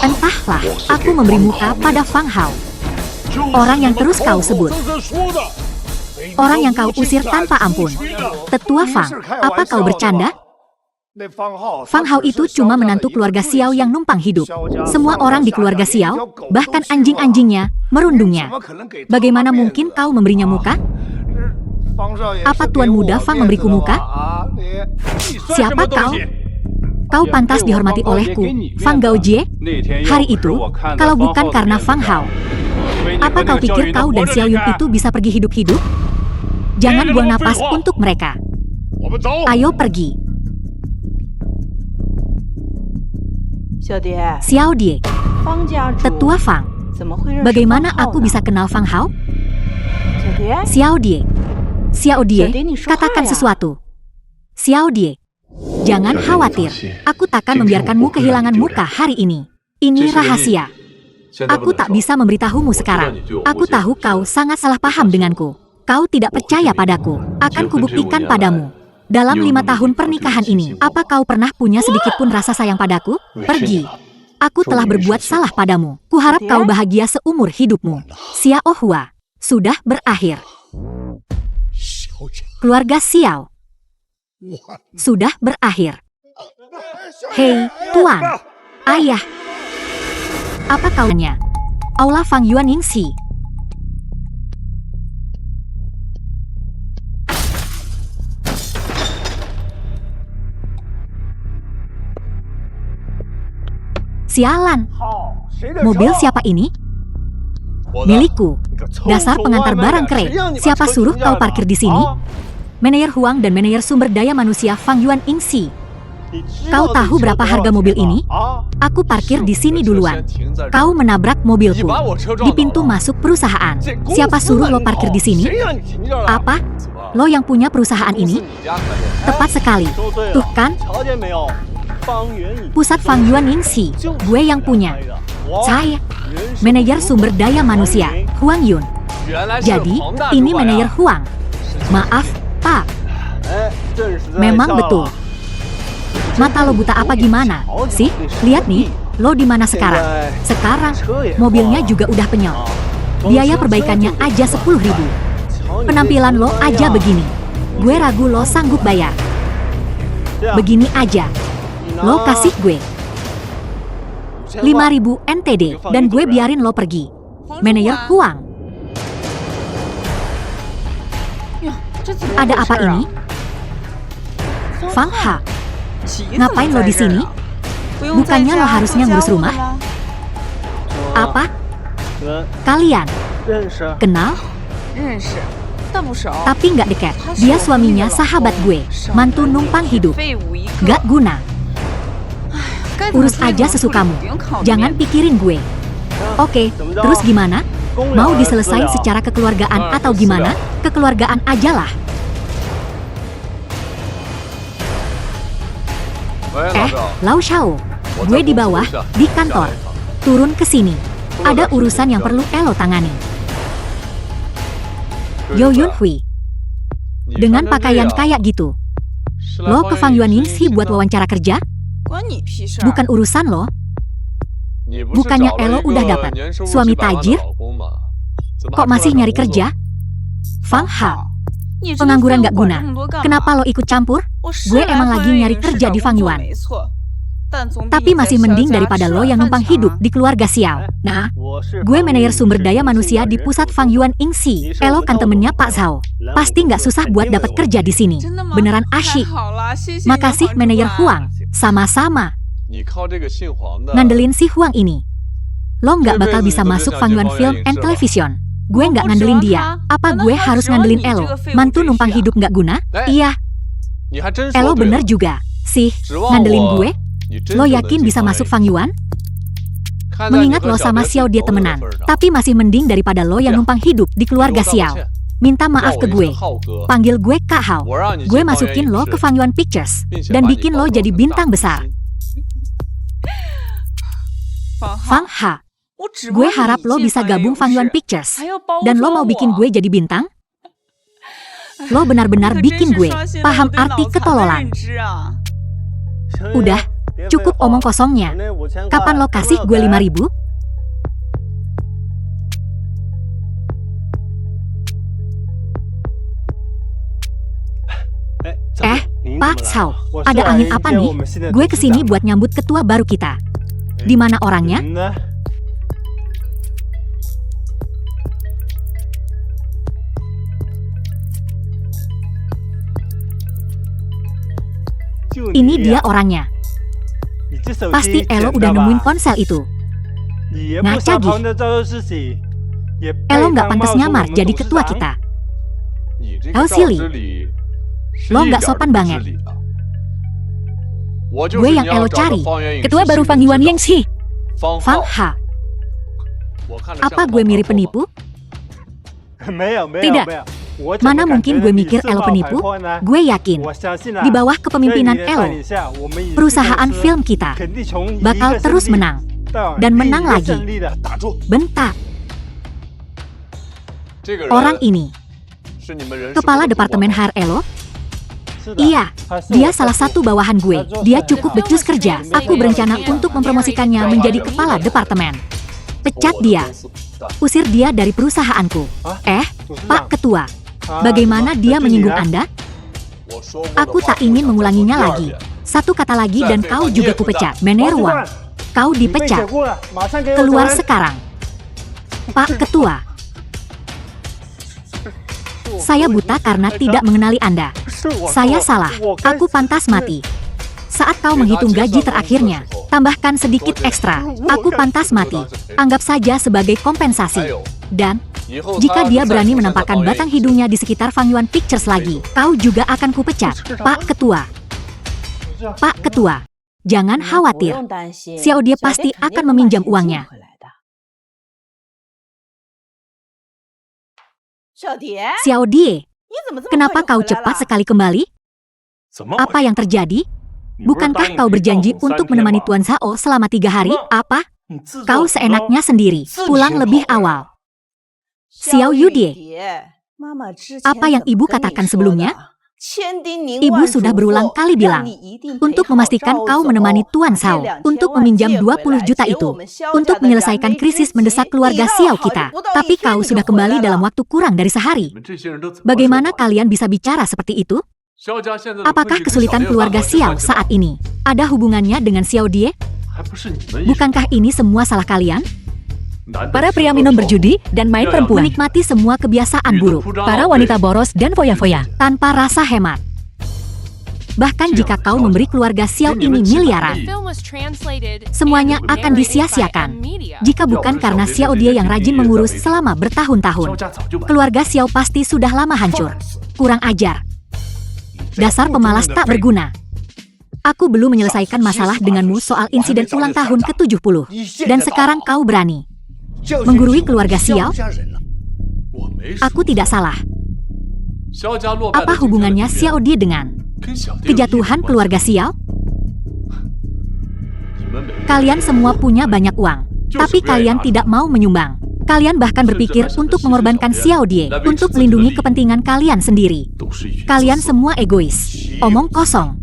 Entahlah, aku memberi muka pada Fang Hao. Orang yang terus kau sebut. Orang yang kau usir tanpa ampun. Tetua Fang, apa kau bercanda? Fang Hao itu cuma menantu keluarga Xiao yang numpang hidup. Semua orang di keluarga Xiao, bahkan anjing-anjingnya, merundungnya. Bagaimana mungkin kau memberinya muka? Apa Tuan Muda Fang memberiku muka? Siapa kau? Kau pantas dihormati olehku, Fang Gaojie. Hari itu, kalau bukan karena Fang Hao, apa kau pikir kau dan Xiao Yun itu bisa pergi hidup-hidup? Jangan buang napas untuk mereka. Ayo pergi. Xiao Die, Tetua Fang, bagaimana aku bisa kenal Fang Hao? Xiao Die, katakan sesuatu. Xiao Die, jangan khawatir, aku takkan membiarkanmu kehilangan muka hari ini. Ini rahasia. Aku tak bisa memberitahumu sekarang. Aku tahu kau sangat salah paham denganku. Kau tidak percaya padaku. Akan kubuktikan padamu. Dalam 5 tahun pernikahan ini, apa kau pernah punya sedikit pun rasa sayang padaku? Pergi. Aku telah berbuat salah padamu. Kuharap kau bahagia seumur hidupmu. Xiao Hua sudah berakhir. Keluarga Xiao sudah berakhir. Hei, Tuan, Ayah. Apa kaunya? Aula Fang Yuan Yingxi. Sialan. Mobil siapa ini? Milikku. Dasar pengantar barang keren. Siapa suruh kau parkir di sini? Manajer Huang dan manajer sumber daya manusia Fang Yuan Yingxi. Kau tahu berapa harga mobil ini? Aku parkir di sini duluan. Kau menabrak mobilku di pintu masuk perusahaan. Siapa suruh lo parkir di sini? Apa? Lo yang punya perusahaan ini? Tepat sekali. Tuh kan? Pusat Fang Yuan Yingxi. Gue yang punya. Saya manajer sumber daya manusia Huang Yun. Jadi, ini manajer Huang. Maaf, Pak. Memang betul. Mata lo buta apa gimana? Sih, lihat nih, lo di mana sekarang? Sekarang, mobilnya juga udah penyok. Biaya perbaikannya aja 10.000. Penampilan lo aja begini. Gue ragu lo sanggup bayar. Begini aja, lo kasih gue 5.000 NTD dan gue biarin lo pergi. Manajer Huang. Ada apa ini? Fang Ha, ngapain lo di sini? Bukannya lo harusnya ngurus rumah? Apa? Kalian kenal? Tapi nggak dekat. Dia suaminya sahabat gue, mantu numpang hidup. Gak guna. Urus aja sesukamu. Jangan pikirin gue. Oke, terus gimana? Mau diselesain secara kekeluargaan atau gimana? Kekeluargaan ajalah. Lau Shao, gue di bawah, di kantor. Turun ke sini. Ada urusan yang perlu Elo tangani. Yo Yun Hui, dengan pakaian kayak gitu, lo ke Fang Yuan Yingxi buat wawancara kerja? Bukan urusan lo. Bukannya Elo udah dapat suami tajir? Kok masih nyari kerja? Fang Ha, pengangguran gak guna. Kenapa lo ikut campur? Gue emang lagi nyari kerja di Fang Yuan. Tapi masih mending daripada lo yang numpang hidup di keluarga Xiao. Nah, gue manajer sumber daya manusia di pusat Fang Yuan Yingxi. Elo kan temennya Pak Zhao. Pasti nggak susah buat dapat kerja di sini. Beneran asyik. Makasih manajer Huang. Sama-sama. Ngandelin si Huang ini. Lo nggak bakal bisa masuk Fang Yuan Film and Television. Gue nggak ngandelin dia. Apa gue harus ngandelin Elo? Mantu numpang hidup nggak guna? Iya. Elo bener juga. Sih, ngandelin gue? Lo yakin bisa masuk Fang Yuan? Mengingat lo sama Xiao dia temenan, tapi masih mending daripada lo yang numpang hidup di keluarga Xiao. Minta maaf ke gue. Panggil gue Kak Hao. Gue masukin lo ke Fang Yuan Pictures dan bikin lo jadi bintang besar. Fang Ha, gue harap lo bisa gabung Fangyuan Pictures. Dan lo mau bikin gue jadi bintang? Lo benar-benar bikin gue paham arti ketololan. Udah, cukup omong kosongnya. Kapan lo kasih gue 5.000? Pak Cao, ada angin apa nih? Gue kesini buat nyambut ketua baru kita. Di mana orangnya? Ini dia orangnya. Pasti Elo udah nemuin ponsel itu. Ngaca Gi. Elo nggak pantas nyamar jadi ketua kita. Hao Sili, lo nggak sopan banget. Gue yang Elo cari, Ketua baru Fangyuan Yangxi. Fang Ha. Apa gue mirip penipu? Tidak. Mana mungkin gue mikir Elo penipu? Gue yakin, di bawah kepemimpinan Elo, perusahaan film kita bakal terus menang. Dan menang lagi. Bentar. Orang ini, kepala departemen HR Elo? Iya, dia salah satu bawahan gue. Dia cukup becus kerja. Aku berencana untuk mempromosikannya menjadi kepala departemen. Pecat dia. Usir dia dari perusahaanku. Pak Ketua, bagaimana dia menyinggung Anda? Aku tak ingin mengulanginya lagi. Satu kata lagi dan kau juga kupecat. Menerwang, kau dipecat. Keluar sekarang. Pak Ketua, saya buta karena tidak mengenali Anda. Saya salah. Aku pantas mati. Saat kau menghitung gaji terakhirnya, tambahkan sedikit ekstra. Aku pantas mati. Anggap saja sebagai kompensasi. Dan jika dia berani menampakkan batang hidungnya di sekitar Fangyuan Pictures lagi, kau juga akan kupecat. Pak Ketua. Pak Ketua, jangan khawatir. Xiao dia pasti akan meminjam uangnya. Xiao Die, kenapa kau cepat sekali kembali? Apa yang terjadi? Bukankah kau berjanji untuk menemani Tuan Zhao selama 3 hari? Apa? Kau seenaknya sendiri, pulang lebih awal. Xiao Yudie, apa yang ibu katakan sebelumnya? Ibu sudah berulang kali bilang, untuk memastikan kau menemani Tuan Zhao, untuk meminjam 20 juta itu, untuk menyelesaikan krisis mendesak keluarga Xiao kita. Tapi kau sudah kembali dalam waktu kurang dari sehari. Bagaimana kalian bisa bicara seperti itu? Apakah kesulitan keluarga Xiao saat ini ada hubungannya dengan Xiao Die? Bukankah ini semua salah kalian? Para pria minum berjudi dan main perempuan. Menikmati semua kebiasaan buruk. Para wanita boros dan foya-foya. Tanpa rasa hemat. Bahkan jika kau memberi keluarga Xiao ini miliaran, semuanya akan disia-siakan. Jika bukan karena Xiao dia yang rajin mengurus selama bertahun-tahun, keluarga Xiao pasti sudah lama hancur. Kurang ajar. Dasar pemalas tak berguna. Aku belum menyelesaikan masalah denganmu soal insiden ulang tahun ke-70. Dan sekarang kau berani menggurui keluarga Xiao? Aku tidak salah. Apa hubungannya Xiao Die dengan kejatuhan keluarga Xiao? Kalian semua punya banyak uang, tapi kalian tidak mau menyumbang. Kalian bahkan berpikir untuk mengorbankan Xiao Die untuk melindungi kepentingan kalian sendiri. Kalian semua egois. Omong kosong.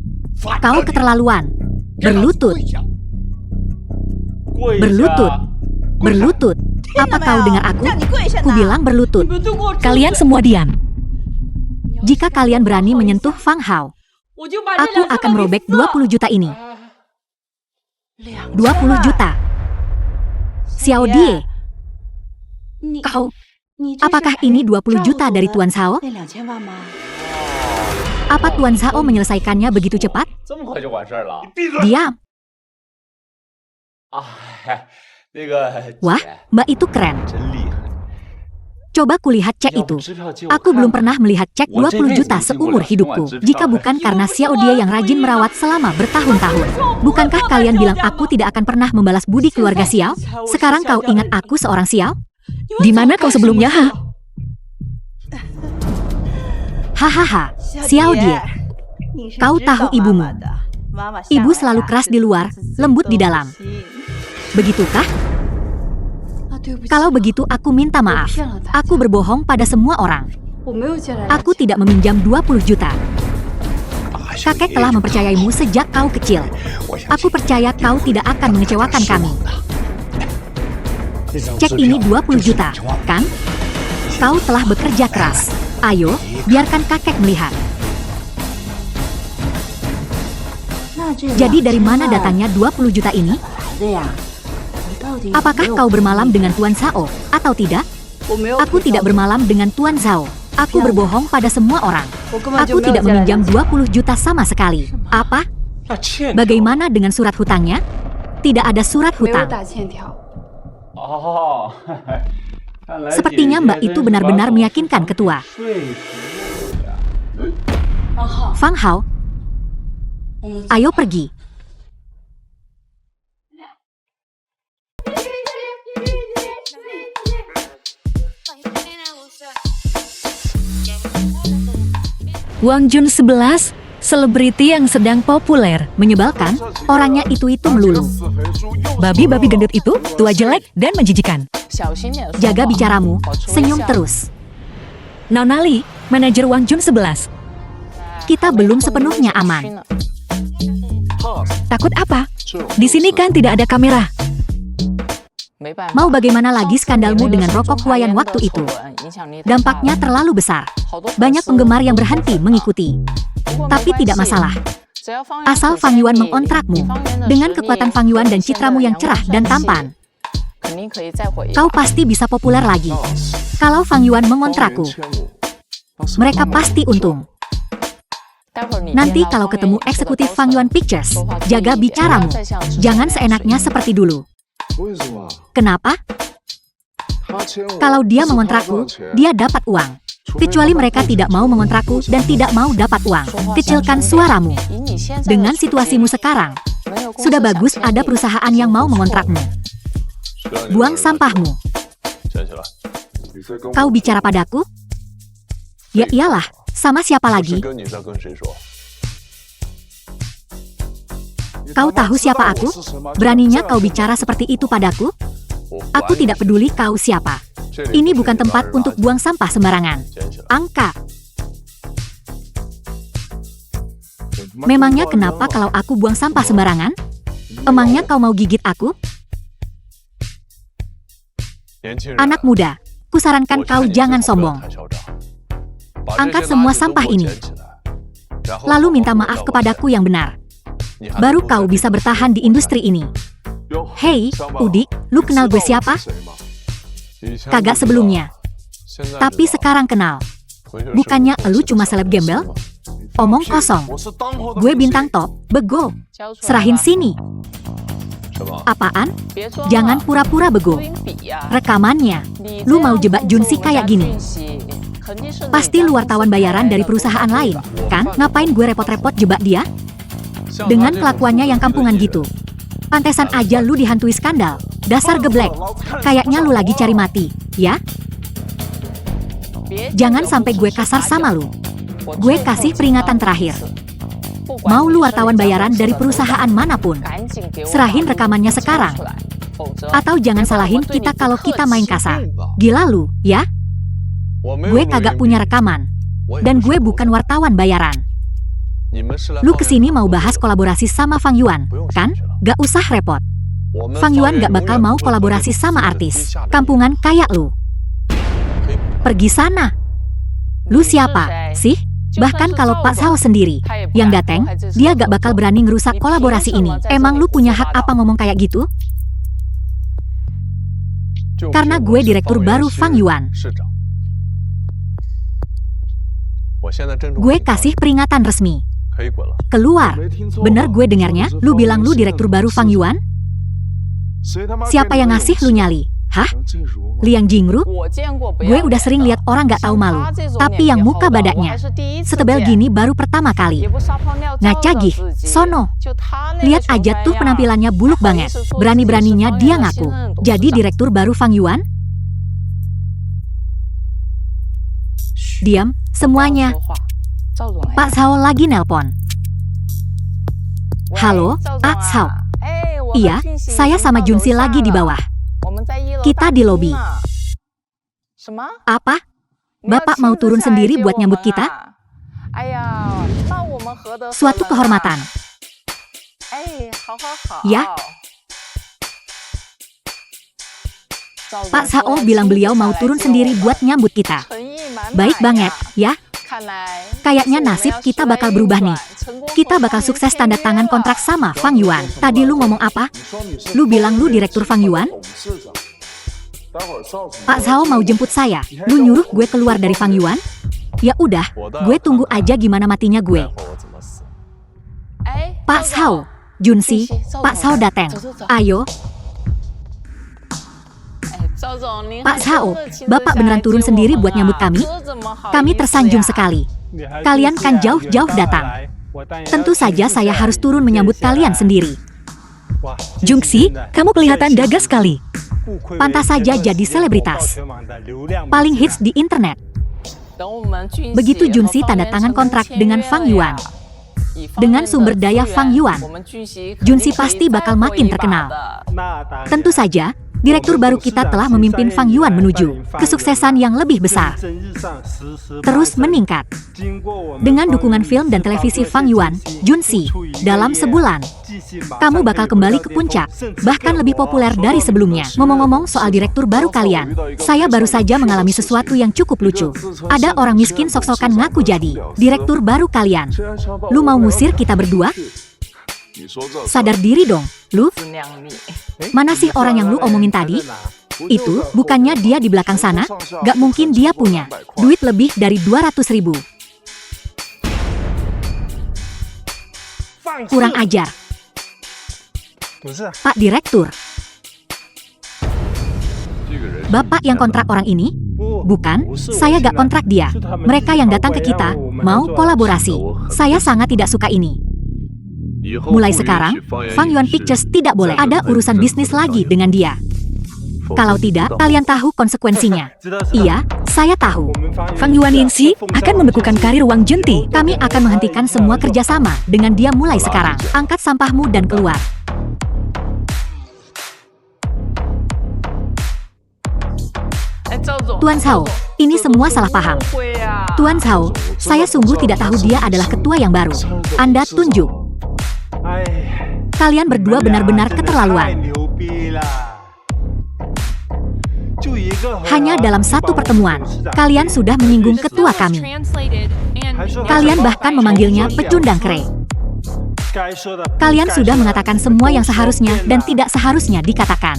Kau keterlaluan. Berlutut. Berlutut. Berlutut. Apa kau dengar aku? Ku bilang berlutut. Kalian semua diam. Jika kalian berani menyentuh Fang Hao, aku akan merobek 20 juta ini. 20 juta. Xiao Die, apakah ini 20 juta dari Tuan Zhao? Apa Tuan Zhao menyelesaikannya begitu cepat? Diam. Wah, Mbak itu keren. Coba kulihat cek itu. Aku belum pernah melihat cek 20 juta seumur hidupku. Jika bukan karena Xiao dia yang rajin merawat selama bertahun-tahun. Bukankah kalian bilang aku tidak akan pernah membalas budi keluarga Xiao? Sekarang kau ingat aku seorang Xiao? Di mana kau sebelumnya, ha? Hahaha, Xiao Die. Kau tahu ibumu. Ibu selalu keras di luar, lembut di dalam. Begitukah? 啊，对不起， Kalau begitu aku minta maaf. Aku berbohong pada semua orang. 我没有借来。 Aku tidak meminjam 20 juta. Kakek telah mempercayaimu sejak kau kecil. Aku percaya kau tidak akan mengecewakan kami. Cek ini 20 juta, kan? Kau telah bekerja keras. Ayo, biarkan kakek melihat. 那这个 Jadi dari mana datangnya 20 juta ini? 的呀？你到底 Apakah kau bermalam dengan Tuan Zhao atau tidak? 我没有 Aku tidak bermalam dengan Tuan Zhao. Aku berbohong pada semua orang. 我根本就 Aku 没有 tidak 借来 meminjam 2 20 juta sama sekali. Apa? 那欠条 Bagaimana dengan surat hutangnya? Tidak ada surat 没有 hutang. 打欠条。 哦，看来 Sepertinya Mbak itu benar-benar meyakinkan ketua. 说服呀。 Fang Hao, ayo pergi. Wang Jun 11, selebriti yang sedang populer. Menyebalkan, orangnya itu melulu. Babi-babi gendut itu tua jelek dan menjijikan. 小心点。 Jaga bicaramu, senyum terus. Nona Li, manajer Wang Jun 11. Kita belum sepenuhnya aman. Takut apa? Di sini kan tidak ada kamera. Mau bagaimana lagi skandalmu dengan rokok Huayan waktu itu? Dampaknya terlalu besar. Banyak penggemar yang berhenti mengikuti. Tapi tidak masalah. Asal Fang Yuan mengontrakmu. Dengan kekuatan Fang Yuan dan citramu yang cerah dan tampan, kau pasti bisa populer lagi. Kalau Fang Yuan mengontrakku, mereka pasti untung. Nanti kalau ketemu eksekutif Fang Yuan Pictures, jaga bicaramu. Jangan seenaknya seperti dulu. Kenapa? Kalau dia mengontrakku, dia dapat uang. Kecuali mereka tidak mau mengontrakku dan tidak mau dapat uang. Kecilkan suaramu. Dengan situasimu sekarang, sudah bagus ada perusahaan yang mau mengontrakmu. Buang sampahmu. 捡起来。 Kau bicara padaku? Ya iyalah, sama siapa 是 lagi? 跟你在跟谁说？ Kau tahu siapa aku? Beraninya kau bicara seperti itu padaku? 我 Aku tidak peduli kau siapa. 这里 Ini 不是 bukan 你 tempat 让人 untuk 拿 buang sampah sembarangan. 捡起来。 Angka. Memangnya kenapa kalau aku buang sampah sembarangan? Emangnya kau mau gigit aku? 年轻人， Anak muda, kusarankan 我劝 kau 你 jangan 最好不要 sombong. 太嚣张，把 Angkat 这些 semua 垃圾都 sampah 给我 ini. 捡起来，然后 Lalu 好好 minta 地 maaf 道个 kepadaku 歉 yang benar. 你还 Baru 能够 kau 在 bisa 这里 bertahan di industri ini. Hei, Udik, lu kenal gue siapa? 以前 Kagak 不知道 sebelumnya. 现在 Tapi 知道 sekarang kenal. 回去 Bukannya 是 elu cuma seleb gembel? Omong kosong. Gue bintang top, bego. Serahin sini. 什么？ Apaan? Jangan pura-pura bego. Rekamannya. Lu mau jebak Junsi kayak gini? Pasti lu wartawan bayaran dari perusahaan lain, kan? Ngapain gue repot-repot jebak dia? 像 Dengan 他这种 kelakuannya yang 不自 kampungan 己的 gitu. Pantesan aja lu dihantui skandal. Dasar geblek. Kayaknya lu lagi cari mati, ya? Jangan sampai gue kasar sama lu. Gue kasih peringatan terakhir. Mau lu wartawan bayaran dari perusahaan manapun, serahin rekamannya sekarang. Atau jangan salahin kita kalau kita main kasar. Gila lu, ya? 我没有 Gue 录 kagak 音 punya 笔 rekaman. 我也 Dan 不是 gue 录 bukan wartawan bayaran. 你们是来 Lu 抱怨 kesini 我 mau 合 bahas 作 kolaborasi sama Fang Yuan, kan? Gak usah repot. 我们 Fang Yuan 方 gak 面 bakal 永远 mau 不会和 kolaborasi 这种 sama 资本低 artis 下的人 kampungan kayak lu. 可以 Pergi sana. Lu siapa, sih? Bahkan kalau Pak Zhao sendiri yang dateng, dia gak bakal berani ngerusak kolaborasi ini. Emang lu punya hak apa ngomong kayak gitu? 就 Karena 凭 gue 我是 direktur 方圆 baru 新 Fang Yuan. 市长。我现在郑重 Gue 警告 kasih 你 peringatan resmi. 可以滚了。 Keluar. Bener gue dengarnya, lu bilang lu direktur baru Fang Yuan? Siapa yang ngasih lu nyali? Hah? Liang Jingru? Gue udah sering lihat orang gak tahu malu. Tapi yang muka badaknya setebel gini baru pertama kali. Nah cagih, sono. Lihat aja tuh penampilannya buluk banget. Berani-beraninya dia ngaku jadi direktur baru Fang Yuan? Diam, semuanya. Pak Zhao lagi nelpon. Halo, Pak Zhao. Iya, saya sama Junsi lagi di bawah. Kita di lobi. Apa? Bapak mau turun sendiri buat nyambut kita? Suatu kehormatan. Ya. Pak Sao bilang beliau mau turun sendiri buat nyambut kita. Baik banget, ya. Kayaknya nasib kita bakal berubah nih. Kita bakal sukses tanda tangan kontrak sama Fang Yuan. Tadi lu ngomong apa? Lu bilang lu direktur Fang Yuan? Pak Sao mau jemput saya. Lu nyuruh gue keluar dari Fang Yuan? Ya udah, gue tunggu aja gimana matinya gue. Pak Sao, Junsi, Pak Sao datang. Ayo. Pak Sao, Bapak beneran turun sendiri buat nyambut kami? Kami tersanjung sekali. Kalian kan jauh-jauh datang. Tentu saja saya harus turun menyambut kalian sendiri. Junsi, kamu kelihatan gagah sekali. Pantas saja jadi selebritas. Paling hits di internet. Begitu Junsi tanda tangan kontrak dengan Fang Yuan. Dengan sumber daya Fang Yuan, Junsi pasti bakal makin terkenal. Tentu saja, direktur baru kita telah memimpin Fang Yuan menuju kesuksesan yang lebih besar. Terus meningkat. Dengan dukungan film dan televisi Fang Yuan, Junsi, dalam sebulan, kamu bakal kembali ke puncak, bahkan lebih populer dari sebelumnya. Ngomong-ngomong soal direktur baru kalian, saya baru saja mengalami sesuatu yang cukup lucu. Ada orang miskin sok-sokan ngaku jadi direktur baru kalian. Lu mau ngusir kita berdua? Sadar diri dong, lu. Mana sih orang yang lu omongin tadi? Itu, bukannya dia di belakang sana? Gak mungkin dia punya duit lebih dari 200.000. Kurang ajar. Pak Direktur. Bapak yang kontrak orang ini? Bukan, saya gak kontrak dia. Mereka yang datang ke kita, mau kolaborasi. Saya sangat tidak suka ini. Mulai sekarang, Fang Yuan Pictures tidak boleh ada urusan bisnis lagi dengan dia. Kalau tidak, kalian tahu konsekuensinya. Iya, saya tahu. Fang Yuan Yingxi akan membekukan karir Wang Junti. Kami akan menghentikan semua kerjasama dengan dia mulai sekarang. Angkat sampahmu dan keluar. Tuan Cao, ini semua salah paham. Tuan Cao, saya sungguh tidak tahu dia adalah ketua yang baru. Anda tunjuk. Kalian berdua benar-benar keterlaluan. Hanya dalam satu pertemuan, kalian sudah menyinggung ketua kami. Kalian bahkan memanggilnya pecundang kere. Kalian sudah mengatakan semua yang seharusnya dan tidak seharusnya dikatakan.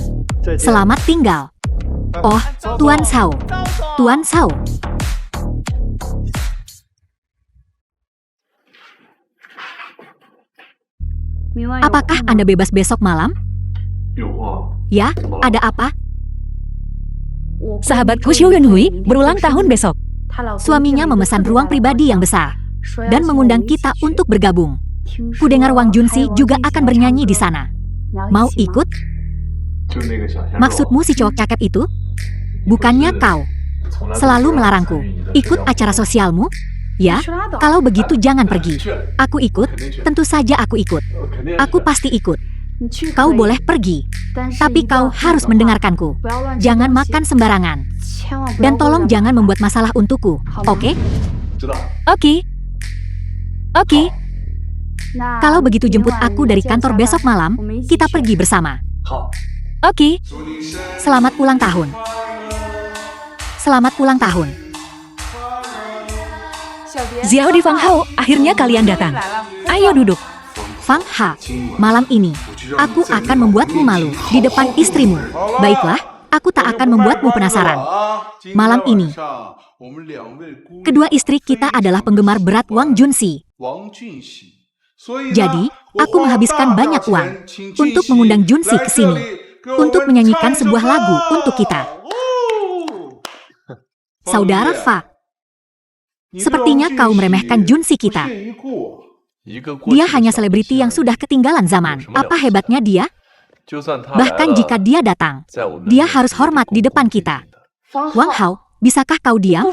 Selamat tinggal. Oh, Tuan Cao. Tuan Cao. Apakah Anda bebas besok malam? Ya, ada apa? Sahabatku Xiu Yunhui berulang tahun besok. Suaminya memesan ruang pribadi yang besar dan mengundang kita untuk bergabung. Kudengar Wang Junsi juga akan bernyanyi di sana. Mau ikut? Maksudmu si cowok cakep itu? Bukannya kau selalu melarangku ikut acara sosialmu? Ya, kalau begitu jangan pergi. Aku ikut, tentu saja aku ikut. Aku pasti ikut. Kau boleh pergi, tapi kau harus mendengarkanku. Jangan makan sembarangan. Dan tolong jangan membuat masalah untukku, oke? Oke. Oke. Kalau begitu jemput aku dari kantor besok malam, kita pergi bersama. Oke. Selamat ulang tahun. Selamat ulang tahun. Xiao di Fang Hao, akhirnya kalian datang. Ayo duduk. Fang Ha, malam ini, aku akan membuatmu malu di depan istrimu. Baiklah, aku tak akan membuatmu penasaran. Malam ini, kedua istri kita adalah penggemar berat Wang Junsi. Jadi, aku menghabiskan banyak uang untuk mengundang Junsi ke sini, untuk menyanyikan sebuah lagu untuk kita. Saudara Fa, sepertinya kau meremehkan Junsi kita. Dia hanya selebriti yang sudah ketinggalan zaman. Apa hebatnya dia? Bahkan jika dia datang, dia harus hormat di depan kita. Wang Hao, bisakah kau diam?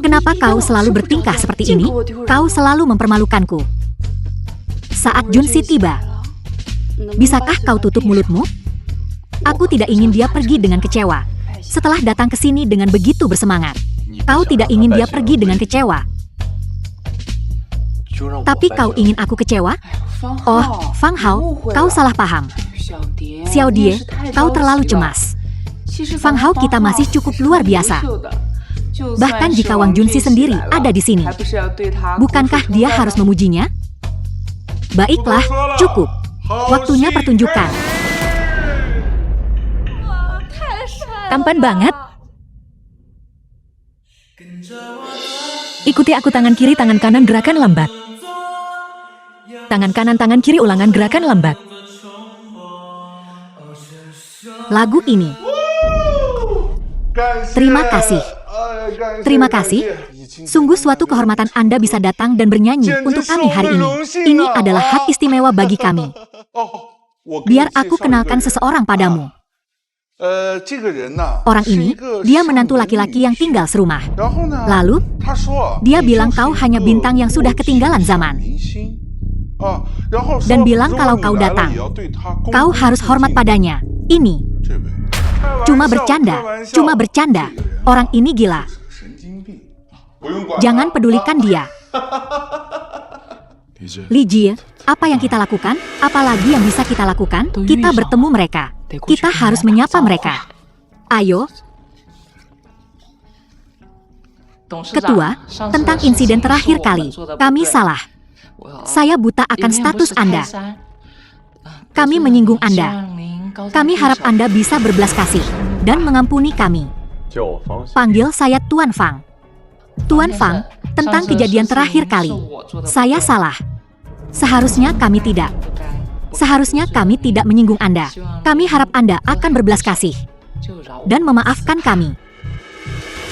Kenapa kau selalu bertingkah seperti ini? Kau selalu mempermalukanku. Saat Junsi tiba, bisakah kau tutup mulutmu? Aku tidak ingin dia pergi dengan kecewa. Setelah datang ke sini dengan begitu bersemangat, kau tidak ingin dia pergi dengan kecewa. Tapi kau ingin aku kecewa? Oh, Fang Hao, kau salah paham. Xiao Die, kau terlalu cemas. Fang Hao kita masih cukup luar biasa. Bahkan jika Wang Junsi sendiri ada di sini, bukankah dia harus memujinya? Baiklah, cukup. Waktunya pertunjukan. Tampan banget. Ikuti aku tangan kiri, tangan kanan, gerakan lambat. Tangan kanan, tangan kiri, ulangan gerakan lambat. Lagu ini. Terima kasih. Terima kasih. Sungguh suatu kehormatan Anda bisa datang dan bernyanyi untuk kami hari ini. Ini adalah hak istimewa bagi kami. Biar aku kenalkan seseorang padamu. Orang ini, dia menantu laki-laki yang tinggal serumah. Lalu, dia bilang kau hanya bintang yang sudah ketinggalan zaman. Dan bilang kalau kau datang, kau harus hormat padanya. Ini cuma bercanda, cuma bercanda. Orang ini gila. Jangan pedulikan dia. Li Jie, apa yang kita lakukan? Apalagi yang bisa kita lakukan? Kita bertemu mereka. Kita harus menyapa mereka. Ayo. Ketua, tentang insiden terakhir kali, kami salah. Saya buta akan status Anda. Kami menyinggung Anda. Kami harap Anda bisa berbelas kasih dan mengampuni kami. Panggil saya Tuan Fang. Tuan Fang, tentang kejadian terakhir kali, saya salah. Seharusnya kami tidak. Seharusnya kami tidak menyinggung Anda. Kami harap Anda akan berbelas kasih dan memaafkan kami.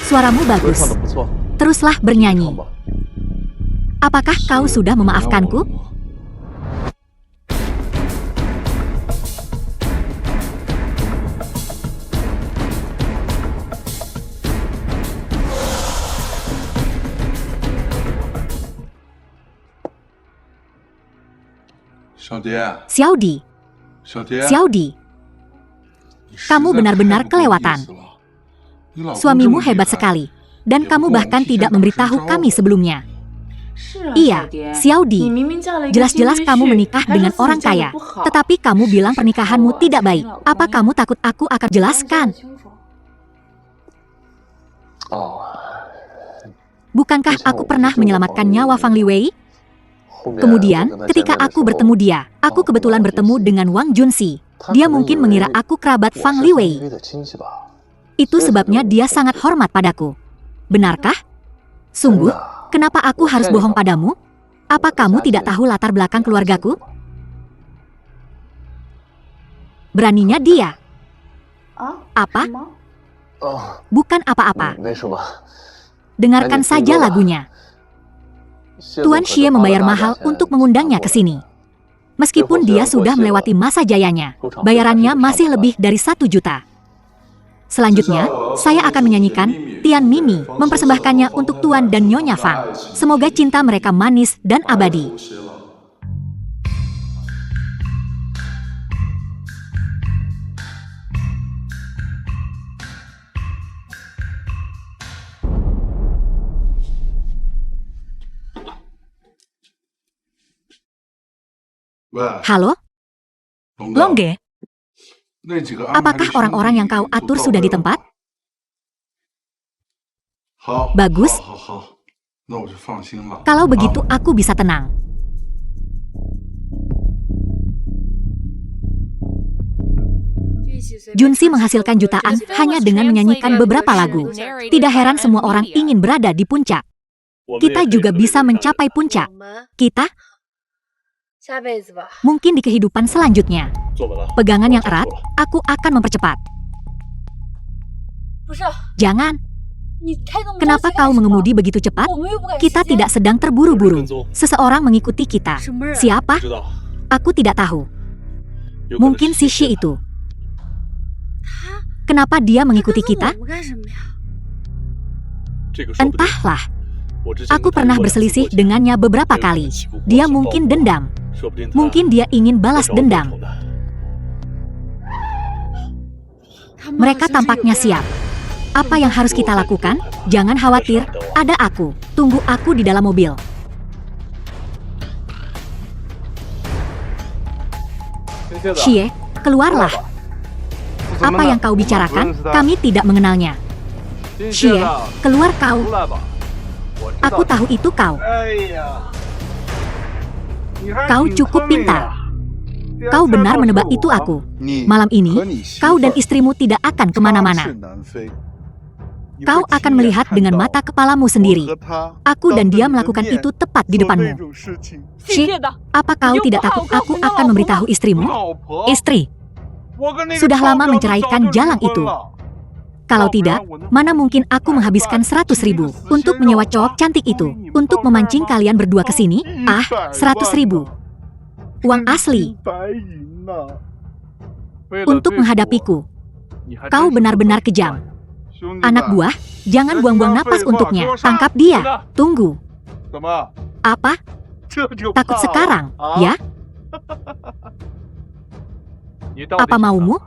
Suaramu bagus. Teruslah bernyanyi. Apakah kau sudah memaafkanku? Xiao Di. Xiao Di. Kamu benar-benar kelewatan. Suamimu hebat sekali, dan kamu bahkan tidak memberitahu kami sebelumnya. Iya, Xiao Di. Jelas-jelas kamu menikah dengan orang kaya, tetapi kamu bilang pernikahanmu tidak baik. Apa kamu takut aku akan jelaskan? Bukankah aku pernah menyelamatkan nyawa Fang Liwei? Kemudian, ketika aku bertemu dia, aku kebetulan bertemu dengan Wang Junsi. Dia mungkin mengira aku kerabat Fang Liwei. Itu sebabnya dia sangat hormat padaku. Benarkah? Sungguh? Kenapa aku harus bohong padamu? Apa kamu tidak tahu latar belakang keluargaku? Beraninya dia. Apa? Bukan apa-apa. Dengarkan saja lagunya. Tuan Xie membayar mahal untuk mengundangnya ke sini. Meskipun dia sudah melewati masa jayanya, bayarannya masih lebih dari 1 juta. Selanjutnya, saya akan menyanyikan Tian Mimi, mempersembahkannya untuk Tuan dan Nyonya Fang. Semoga cinta mereka manis dan abadi. Halo? Longge, Apakah orang-orang yang kau atur sudah di tempat? Bagus. Kalau begitu aku bisa tenang. Junsi menghasilkan jutaan hanya dengan menyanyikan beberapa lagu. Tidak heran semua orang ingin berada di puncak. Kita juga bisa mencapai puncak. Kita mungkin di kehidupan selanjutnya. Pegangan yang erat, aku akan mempercepat. Jangan. Kenapa kau mengemudi begitu cepat? Kita tidak sedang terburu-buru. Seseorang mengikuti kita. Siapa? Aku tidak tahu. Mungkin si Shi itu. Kenapa dia mengikuti kita? Entahlah. Aku pernah berselisih dengannya beberapa kali. Dia mungkin dendam. Mungkin dia ingin balas dendam. Mereka tampaknya siap. Apa yang harus kita lakukan? Jangan khawatir, ada aku. Tunggu aku di dalam mobil. Xie, keluarlah. Apa yang kau bicarakan? Kami tidak mengenalnya. Xie, keluar kau. Aku tahu itu kau. Kau cukup pintar. Kau benar menebak itu aku. Malam ini, kau dan istrimu tidak akan kemana-mana. Kau akan melihat dengan mata kepalamu sendiri. Aku dan dia melakukan itu tepat di depanmu. Xie, apa kau tidak takut aku akan memberitahu istrimu? Istri, Sudah lama menceraikan jalang itu. Kalau tidak, mana mungkin aku menghabiskan 100.000 untuk menyewa cowok cantik itu, untuk memancing kalian berdua ke sini? 100.000. Uang asli. Untuk menghadapiku. Kau benar-benar kejam. Anak buah, jangan buang-buang napas untuknya. Tangkap dia. Tunggu. Apa? Takut sekarang, ya? Apa maumu?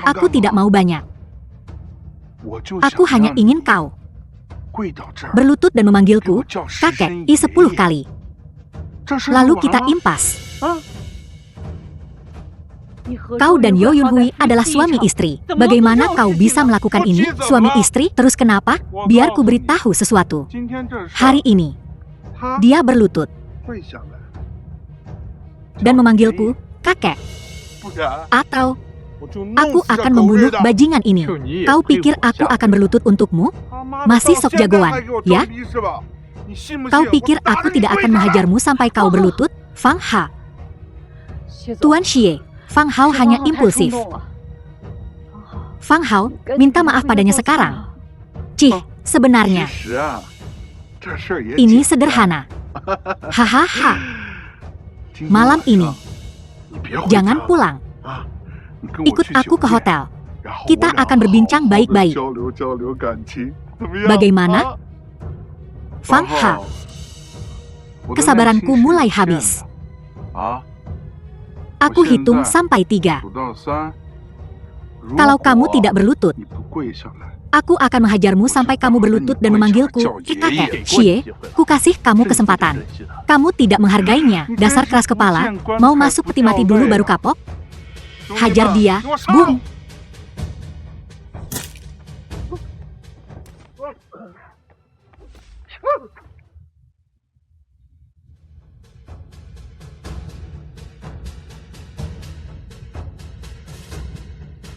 Aku tidak mau banyak. Aku hanya ingin kau berlutut dan memanggilku kakek 10 kali. Lalu kita impas. Kau dan Yo Yun Hui adalah suami istri. Bagaimana kau bisa melakukan ini? Suami istri? Terus kenapa? Biar ku beritahu sesuatu. Hari ini, dia berlutut dan memanggilku kakek. Atau aku akan membunuh bajingan ini. Kau pikir aku akan berlutut untukmu? Masih sok jagoan, ya? Kau pikir aku tidak akan menghajarmu sampai kau berlutut? Fang Ha. Tuan Xie, Fang Hao hanya impulsif. Fang Hao, minta maaf padanya sekarang. Cih, sebenarnya ini sederhana. Hahaha. Malam ini, jangan pulang. Ikut aku ke hotel. Kita akan berbincang baik-baik. Bagaimana? Fang Ha, kesabaranku mulai habis. Aku hitung sampai 3. Kalau kamu tidak berlutut, aku akan menghajarmu sampai kamu berlutut dan memanggilku kakek. Xie, ku kasih kamu kesempatan. Kamu tidak menghargainya. Dasar keras kepala. Mau masuk peti mati dulu baru kapok? Hajar dia. Boom.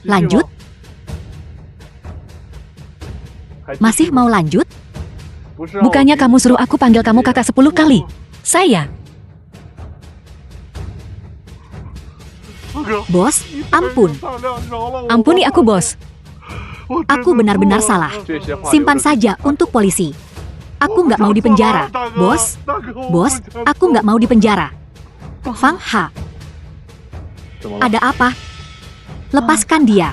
Lanjut? Masih mau lanjut? bukannya kamu suruh aku panggil kamu kakak 10 kali? Saya. Bos, ampun. Ampuni aku, bos. Aku benar-benar salah. Simpan saja untuk polisi. Aku nggak mau dipenjara. Bos, aku nggak mau dipenjara. Fang Ha, ada apa? Lepaskan dia.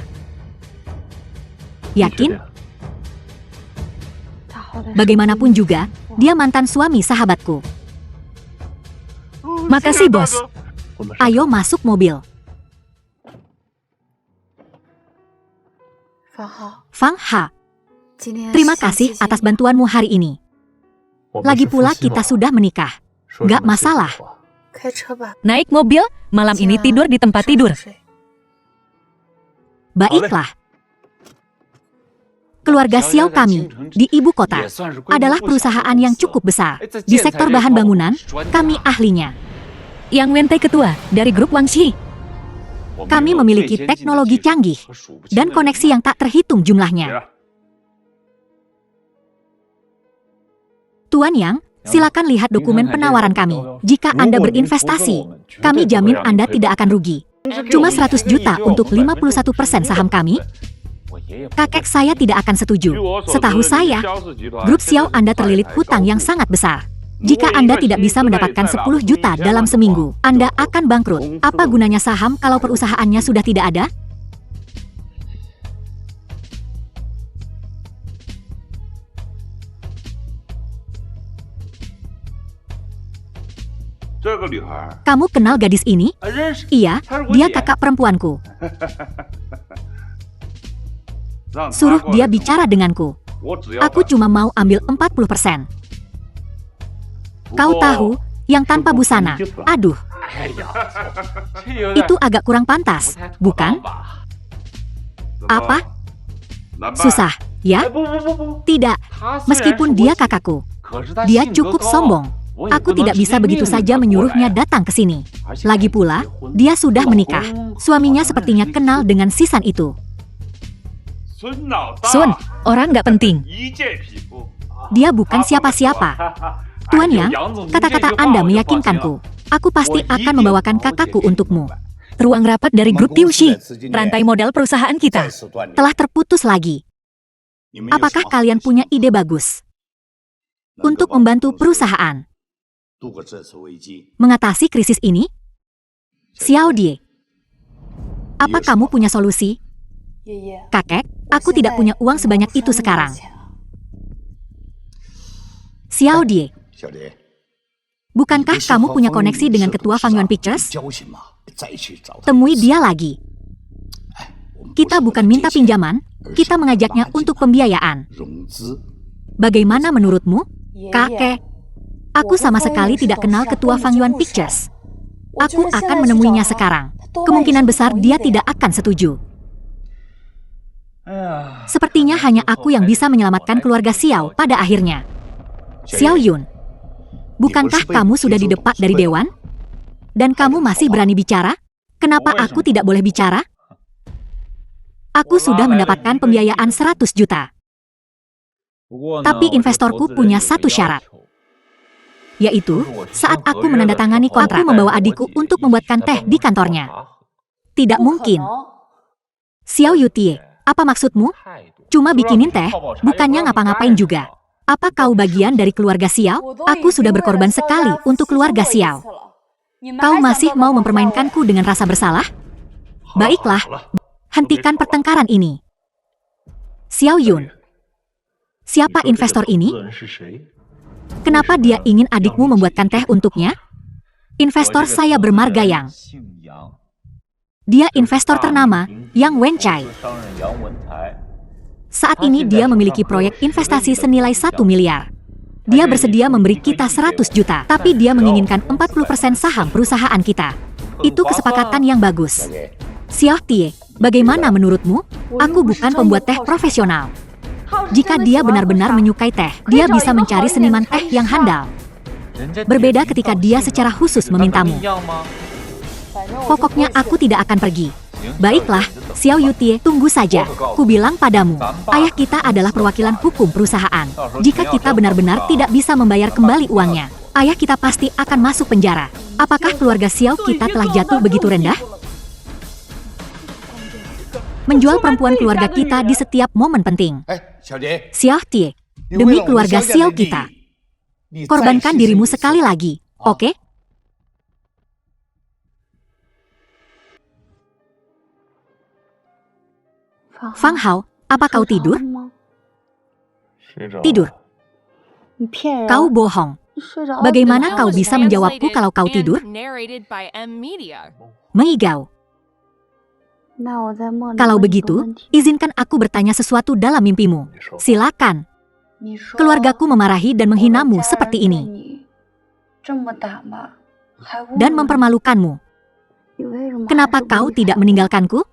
Yakin? Bagaimanapun juga, dia mantan suami sahabatku. Makasih, bos. Ayo masuk mobil. Fang Ha, terima kasih atas bantuanmu hari ini. Lagi pula kita sudah menikah. Gak masalah. Naik mobil, malam ini tidur di tempat tidur. Baiklah. Keluarga Xiao kami di ibu kota adalah perusahaan yang cukup besar. Di sektor bahan bangunan, kami ahlinya. Yang Wente ketua dari grup Wangxi. Kami memiliki teknologi canggih dan koneksi yang tak terhitung jumlahnya. Tuan Yang, silakan lihat dokumen penawaran kami. Jika Anda berinvestasi, kami jamin Anda tidak akan rugi. Cuma 100 juta untuk 51% saham kami? Kakek saya tidak akan setuju. Setahu saya, grup Xiao Anda terlilit hutang yang sangat besar. Jika Anda tidak bisa mendapatkan 10 juta dalam seminggu, Anda akan bangkrut. Apa gunanya saham kalau perusahaannya sudah tidak ada? Kamu kenal gadis ini? Iya, dia kakak perempuanku. Suruh dia bicara denganku. Aku cuma mau ambil 40%. Kau tahu, yang tanpa busana. Aduh, itu agak kurang pantas, bukan? Apa? Susah, ya? Tidak, meskipun dia kakakku. Dia cukup sombong. Aku tidak bisa begitu saja menyuruhnya datang ke sini. Lagi pula, dia sudah menikah. Suaminya sepertinya kenal dengan Sisan itu. Sun, orang nggak penting. Dia bukan siapa-siapa. Tuan Yang, kata-kata Anda meyakinkanku. Aku pasti akan membawakan kakakku untukmu. Ruang rapat dari grup Tiushi. Rantai modal perusahaan kita. Telah terputus lagi. Apakah kalian punya ide bagus untuk membantu perusahaan mengatasi krisis ini? Xiao Die, apa kamu punya solusi? Kakek, aku tidak punya uang sebanyak itu sekarang. Xiao Die, bukankah kamu punya koneksi dengan ketua Fangyuan Pictures? Temui dia lagi. Kita bukan minta pinjaman, kita mengajaknya untuk pembiayaan. Bagaimana menurutmu, kakek? Aku sama sekali tidak kenal ketua Fangyuan Pictures. Aku akan menemuinya sekarang. Kemungkinan besar dia tidak akan setuju. Sepertinya hanya aku yang bisa menyelamatkan keluarga Xiao pada akhirnya. Xiao Yun, bukankah kamu sudah didepak dari dewan? Dan kamu masih berani bicara? Kenapa aku tidak boleh bicara? Aku sudah mendapatkan pembiayaan 100 juta. Tapi investorku punya satu syarat. Yaitu, saat aku menandatangani kontrak, aku membawa adikku untuk membuatkan teh di kantornya. Tidak mungkin. Xiao Yutie, apa maksudmu? Cuma bikinin teh, bukannya ngapa-ngapain juga. Apa kau bagian dari keluarga Xiao? Aku sudah berkorban sekali untuk keluarga Xiao. Kau masih mau mempermainkanku dengan rasa bersalah? Baiklah, hentikan pertengkaran ini. Xiao Yun, siapa investor ini? Kenapa dia ingin adikmu membuatkan teh untuknya? Investor saya bermarga Yang. Dia investor ternama, Yang Wenchai. Saat ini dia memiliki proyek investasi senilai 1 miliar. Dia bersedia memberi kita 100 juta, tapi dia menginginkan 40% saham perusahaan kita. Itu kesepakatan yang bagus. Xiao Tie, bagaimana menurutmu? Aku bukan pembuat teh profesional. Jika dia benar-benar menyukai teh, dia bisa mencari seniman teh yang handal. Berbeda ketika dia secara khusus memintamu. Pokoknya aku tidak akan pergi. Baiklah, Xiao Yutie, tunggu saja. Ku bilang padamu, ayah kita adalah perwakilan hukum perusahaan. Jika kita benar-benar tidak bisa membayar kembali uangnya, ayah kita pasti akan masuk penjara. Apakah keluarga Xiao kita telah jatuh begitu rendah? Menjual perempuan keluarga kita di setiap momen penting. Xiao Tie, demi keluarga Xiao kita, korbankan dirimu sekali lagi, oke? Fang Hao, apa kau tidur? Tidur. Kau bohong. Bagaimana kau bisa menjawabku kalau kau tidur? Mengigau. Kalau begitu, izinkan aku bertanya sesuatu dalam mimpimu. Silakan. Keluargaku memarahi dan menghinamu seperti ini. Dan mempermalukanmu. Kenapa kau tidak meninggalkanku?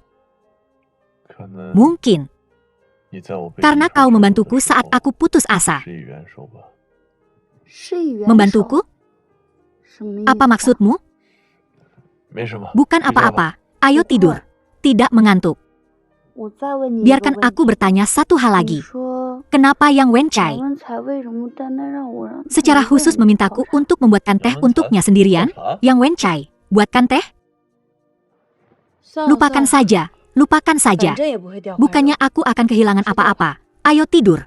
Mungkin. Karena kau membantuku saat aku putus asa. Membantuku? Apa maksudmu? Bukan apa-apa. Ayo tidur. Tidak mengantuk. Biarkan aku bertanya satu hal lagi. Kenapa Yang Wenchai secara khusus memintaku untuk membuatkan teh untuknya sendirian? Yang Wenchai, buatkan teh? Lupakan saja, lupakan saja. Bukannya aku akan kehilangan apa-apa. Ayo tidur.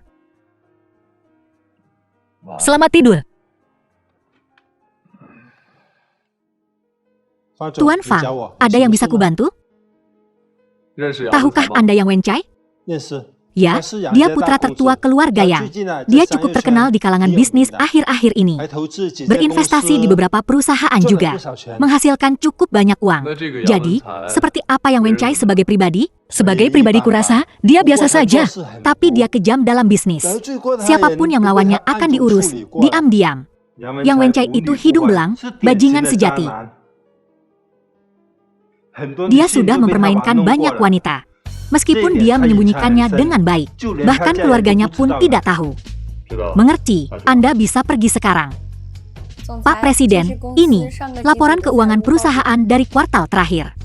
Selamat tidur. Tuan Fang, ada yang bisa kubantu? Tahukah Anda Yang Wenchai? Ya, dia putra tertua keluarga Yang. Dia cukup terkenal di kalangan bisnis akhir-akhir ini. Berinvestasi di beberapa perusahaan juga. Menghasilkan cukup banyak uang. Jadi, seperti apa yang Wen Chai sebagai pribadi? Sebagai pribadi kurasa, dia biasa saja. Tapi dia kejam dalam bisnis. Siapapun yang melawannya akan diurus, diam-diam. Yang Wen Chai itu hidung belang, bajingan sejati. Dia sudah mempermainkan banyak wanita. Meskipun dia menyembunyikannya dengan baik. Bahkan keluarganya pun tidak tahu. Mengerti, Anda bisa pergi sekarang. Pak Presiden, ini laporan keuangan perusahaan dari kuartal terakhir.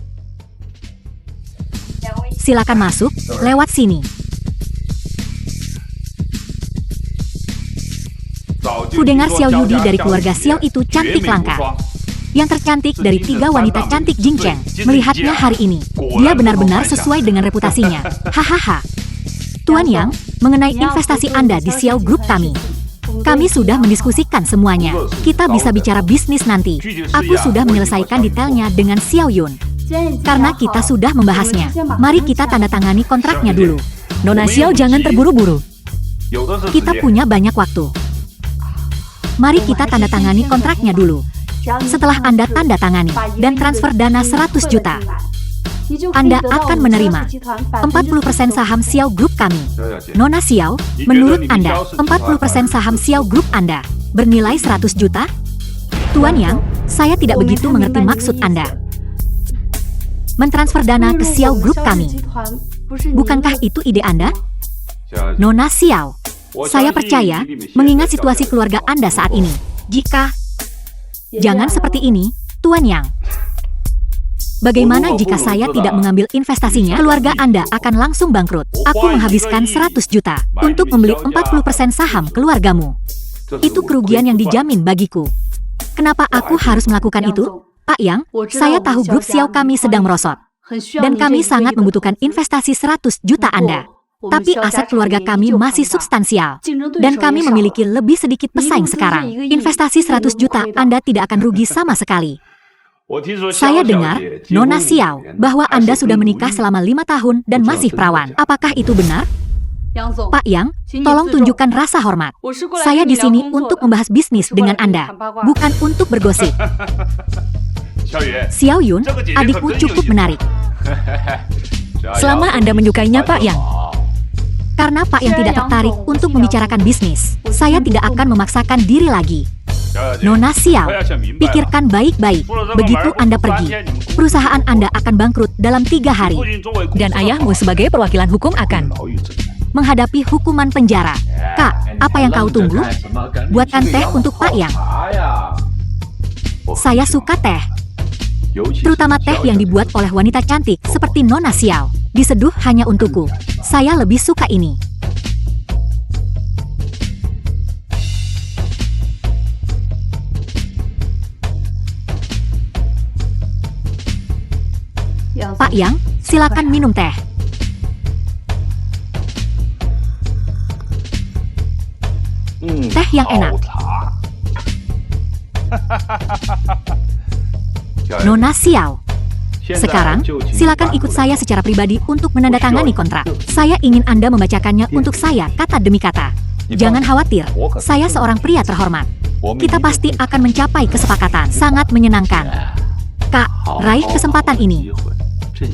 Silakan masuk, lewat sini. Ku dengar Xiao Yudi dari keluarga Xiao itu cantik langka. Yang tercantik dari 3 wanita cantik Jingcheng melihatnya hari ini. Dia benar-benar sesuai dengan reputasinya. Hahaha. Tuan Yang, mengenai investasi Anda di Xiao Group kami. Kami sudah mendiskusikan semuanya. Kita bisa bicara bisnis nanti. Aku sudah menyelesaikan detailnya dengan Xiao Yun. Karena kita sudah membahasnya, mari kita tanda tangani kontraknya dulu. Nona Xiao, jangan terburu-buru. Kita punya banyak waktu. Mari kita tanda tangani kontraknya dulu. Setelah Anda tanda tangani dan transfer dana 100 juta, Anda akan menerima 40% saham Xiao Group kami. Nona Xiao, menurut Anda, 40% saham Xiao Group Anda bernilai 100 juta? Tuan Yang, saya tidak begitu mengerti maksud Anda. Mentransfer dana ke Xiao Group kami. Bukankah itu ide Anda? Nona Xiao, saya percaya, mengingat situasi keluarga Anda saat ini. Jangan seperti ini, Tuan Yang. Bagaimana jika saya tidak mengambil investasinya? Keluarga Anda akan langsung bangkrut. Aku menghabiskan 100 juta untuk membeli 40% saham keluargamu. Itu kerugian yang dijamin bagiku. Kenapa aku harus melakukan itu? Pak Yang, saya tahu grup Xiao kami sedang merosot. Dan kami sangat membutuhkan investasi 100 juta Anda. Tapi aset keluarga kami masih substansial. Dan kami memiliki lebih sedikit pesaing sekarang. Investasi 100 juta Anda tidak akan rugi sama sekali. Saya dengar, Nona Xiao, bahwa Anda sudah menikah selama 5 tahun dan masih perawan. Apakah itu benar? Pak Yang, tolong tunjukkan rasa hormat. Saya di sini untuk membahas bisnis dengan Anda, bukan untuk bergosip. Xiao Yun, adikku cukup menarik. Selama Anda menyukainya, Pak Yang. Karena Pak Yang tidak tertarik untuk membicarakan bisnis, saya tidak akan memaksakan diri lagi. Nona Xiao, pikirkan baik-baik. Begitu Anda pergi, perusahaan Anda akan bangkrut dalam 3 hari. Dan ayahmu sebagai perwakilan hukum akan menghadapi hukuman penjara. Kak, apa yang kau tunggu? Buatkan teh untuk Pak Yang. Saya suka teh. Terutama teh yang dibuat oleh wanita cantik seperti Nona Xiao. Diseduh hanya untukku. Saya lebih suka ini. Pak Yang, silakan minum teh. Teh yang enak. Nona Xiao. Sekarang, silakan ikut saya secara pribadi untuk menandatangani kontrak. Saya ingin Anda membacakannya untuk saya kata demi kata. Jangan khawatir, saya seorang pria terhormat. Kita pasti akan mencapai kesepakatan. Sangat menyenangkan. Kak, raih kesempatan ini.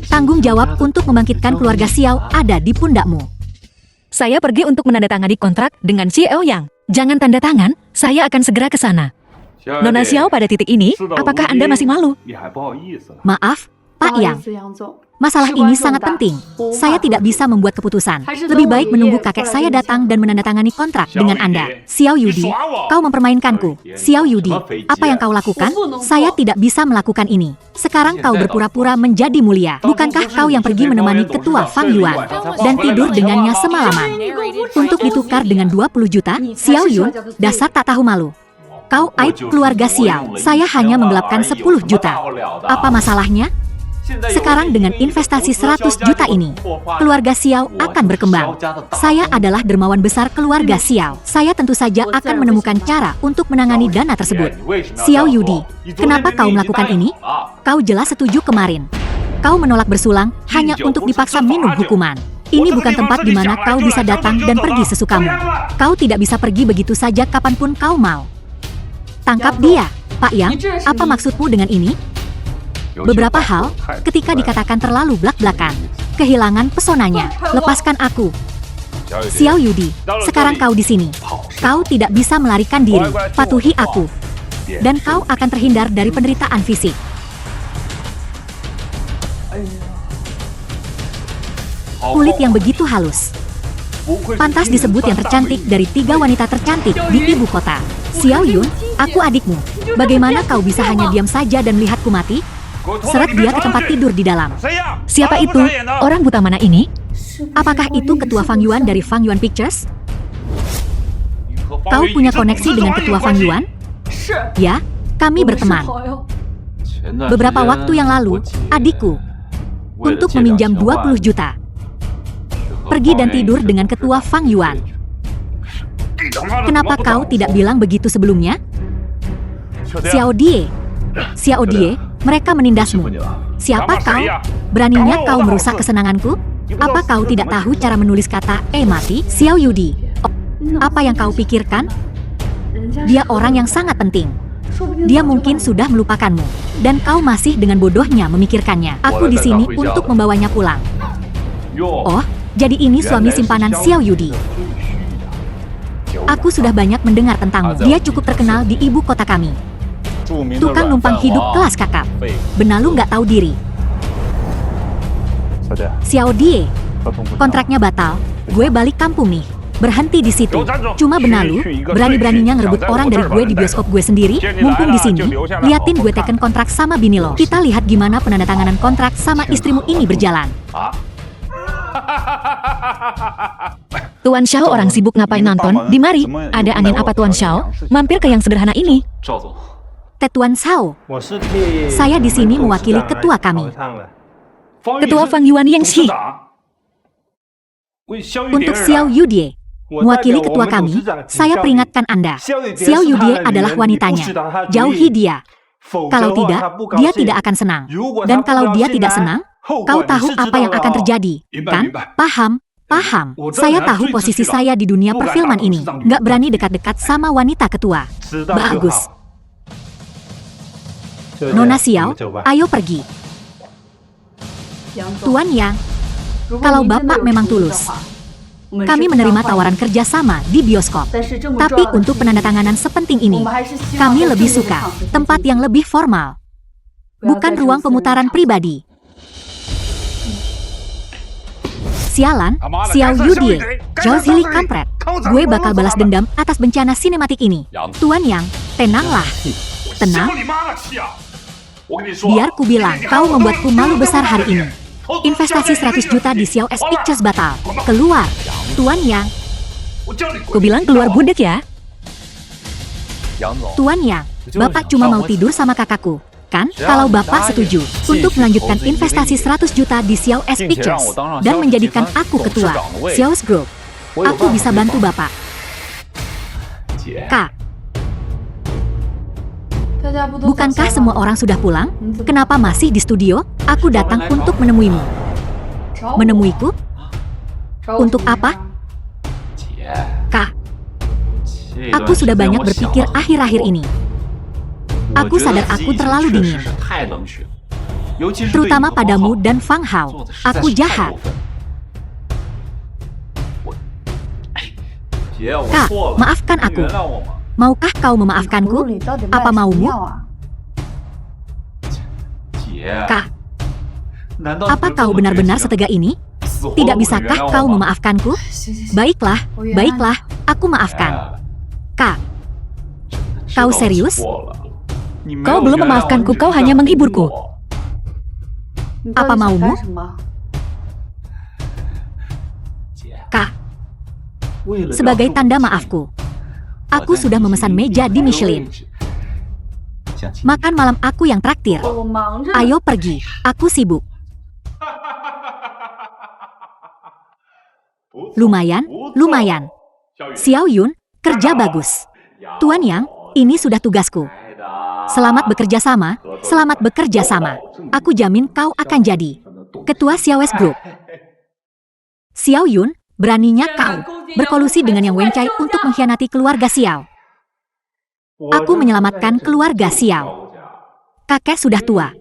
Tanggung jawab untuk membangkitkan keluarga Xiao ada di pundakmu. Saya pergi untuk menandatangani kontrak dengan Xiao Yang. Jangan tanda tangan, saya akan segera ke sana. Nona Xiao, pada titik ini, apakah Anda masih malu? Maaf, Pak Yang. Masalah ini sangat penting. Saya tidak bisa membuat keputusan. Lebih baik menunggu kakek saya datang dan menandatangani kontrak dengan Anda. Xiao Yudi, kau mempermainkanku. Xiao Yudi, apa yang kau lakukan? Saya tidak bisa melakukan ini. Sekarang kau berpura-pura menjadi mulia. Bukankah kau yang pergi menemani ketua Fang Yuan dan tidur dengannya semalaman? Untuk ditukar dengan 20 juta, Xiao Yun, dasar tak tahu malu. Kau aib keluarga Xiao. Saya hanya menggelapkan 10 juta. Apa masalahnya? Sekarang dengan investasi 100 juta ini, keluarga Xiao akan berkembang. Saya adalah dermawan besar keluarga Xiao. Saya tentu saja akan menemukan cara untuk menangani dana tersebut. Xiao Yudi, kenapa kau melakukan ini? Kau jelas setuju kemarin. Kau menolak bersulang hanya untuk dipaksa minum hukuman. Ini bukan tempat di mana kau bisa datang dan pergi sesukamu. Kau tidak bisa pergi begitu saja kapanpun kau mau. Tangkap dia, Pak Yang. Apa maksudmu dengan ini? Beberapa hal, ketika dikatakan terlalu blak-blakan, kehilangan pesonanya. Lepaskan aku. Xiao Yudi, sekarang kau di sini. Kau tidak bisa melarikan diri. Patuhi aku. Dan kau akan terhindar dari penderitaan fisik. Kulit yang begitu halus. Pantas disebut yang tercantik dari 3 wanita tercantik di ibu kota. Xiao Yun, aku adikmu. Bagaimana kau bisa hanya diam saja dan melihatku mati? Seret dia ke tempat tidur di dalam. Siapa itu? Orang buta mana ini? Apakah itu ketua Fang Yuan dari Fang Yuan Pictures? Kau punya koneksi dengan ketua Fang Yuan? Ya, kami berteman. Beberapa waktu yang lalu, adikku, untuk meminjam 20 juta. Pergi dan tidur dengan ketua Fang Yuan. Kenapa kau tidak bilang begitu sebelumnya? Xiao Die, mereka menindasmu. Siapa kau? Beraninya kau merusak kesenanganku? Apa kau tidak tahu cara menulis kata mati? Xiao Yudi, apa yang kau pikirkan? Dia orang yang sangat penting. Dia mungkin sudah melupakanmu, dan kau masih dengan bodohnya memikirkannya. Aku di sini untuk membawanya pulang. Oh, jadi ini suami simpanan Xiao Yudi. Aku sudah banyak mendengar tentangmu. Dia cukup terkenal di ibu kota kami. Tukang numpang hidup kelas kakap. Benalu nggak tahu diri. Xiao Die, kontraknya batal. Gue balik kampung nih. Berhenti di situ. Cuma benalu, berani-beraninya ngerebut orang dari gue di bioskop gue sendiri. Mumpung di sini, liatin gue teken kontrak sama bini lo. Kita lihat gimana penandatanganan kontrak sama istrimu ini berjalan. Tuan Xiao orang sibuk ngapain nonton? Di mari, ada angin apa Tuan Xiao? Mampir ke yang sederhana ini. Tetuan Xiao, saya di sini mewakili ketua kami. Ketua Fang Yuan Yang Xi. Untuk Xiao Yudie, mewakili ketua kami, saya peringatkan Anda. Xiao Yudie adalah wanitanya. Jauhi dia. Kalau tidak, dia tidak akan senang. Dan kalau dia tidak senang, kau tahu apa yang akan terjadi, kan? Paham? Paham. Saya tahu posisi saya di dunia perfilman ini. Nggak berani dekat-dekat sama wanita ketua. Bagus. Nona Xiao, ayo pergi. Tuan Yang, kalau Bapak memang tulus, kami menerima tawaran kerja sama di bioskop. Tapi untuk penandatanganan sepenting ini, kami lebih suka tempat yang lebih formal. Bukan ruang pemutaran pribadi. Sialan, Xiao Yudie, Zhili kampret. Gue bakal balas dendam atas bencana sinematik ini. Tuan Yang, tenanglah. Tenang. Biar ku bilang, kau membuatku malu besar hari ini. Investasi 100 juta di Xiao S Pictures batal. Keluar. Tuan Yang. Ku bilang keluar budek ya. Tuan Yang, Bapak cuma mau tidur sama kakakku. Kan, kalau Bapak setuju untuk melanjutkan investasi 100 juta di Xiao S Pictures dan menjadikan aku ketua Xiao S Group, aku bisa bantu Bapak. Kak, bukankah semua orang sudah pulang? Kenapa masih di studio? Aku datang untuk menemuimu. Menemuiku? Untuk apa? Kak, aku sudah banyak berpikir akhir-akhir ini. Aku sadar aku terlalu dingin. Terutama padamu dan Fang Hao. Aku jahat. Kak, maafkan aku. Maukah kau memaafkanku? Apa maumu? Kak, apa kau benar-benar setega ini? Tidak bisakah kau memaafkanku? Baiklah, baiklah, aku maafkan. Kak, kau serius? Kau belum memaafkanku, kau hanya menghiburku. Apa maumu? Kak, sebagai tanda maafku, aku sudah memesan meja di Michelin. Makan malam aku yang traktir. Ayo pergi, aku sibuk. Lumayan, lumayan. Xiao Yun, kerja bagus. Tuan Yang, ini sudah tugasku. Selamat bekerja sama, selamat bekerja sama. Aku jamin kau akan jadi ketua Xiao S Group. Xiao Yun, beraninya kau berkolusi dengan Yang Wencai untuk mengkhianati keluarga Xiao. Aku menyelamatkan keluarga Xiao. Kakek sudah tua.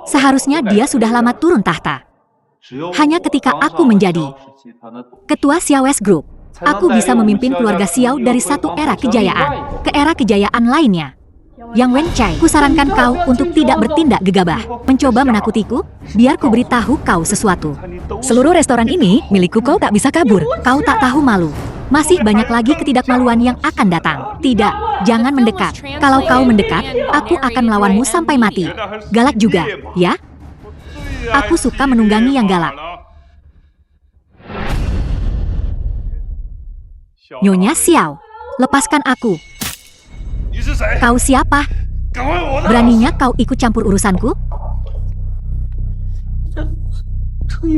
Seharusnya dia sudah lama turun tahta. Hanya ketika aku menjadi ketua Xiao West Group, aku bisa memimpin keluarga Xiao dari satu era kejayaan ke era kejayaan lainnya. Yang Wencai, kusarankan kau untuk tidak bertindak gegabah, mencoba menakutiku, biar ku beritahu kau sesuatu. Seluruh restoran ini milikku, kau tak bisa kabur. Kau tak tahu malu. Masih banyak lagi ketidakmaluan yang akan datang. Tidak, jangan mendekat. Kalau kau mendekat, aku akan melawanmu sampai mati. Galak juga, ya? Aku suka menunggangi yang galak. Nyonya Xiao, lepaskan aku. Kau siapa? Beraninya kau ikut campur urusanku?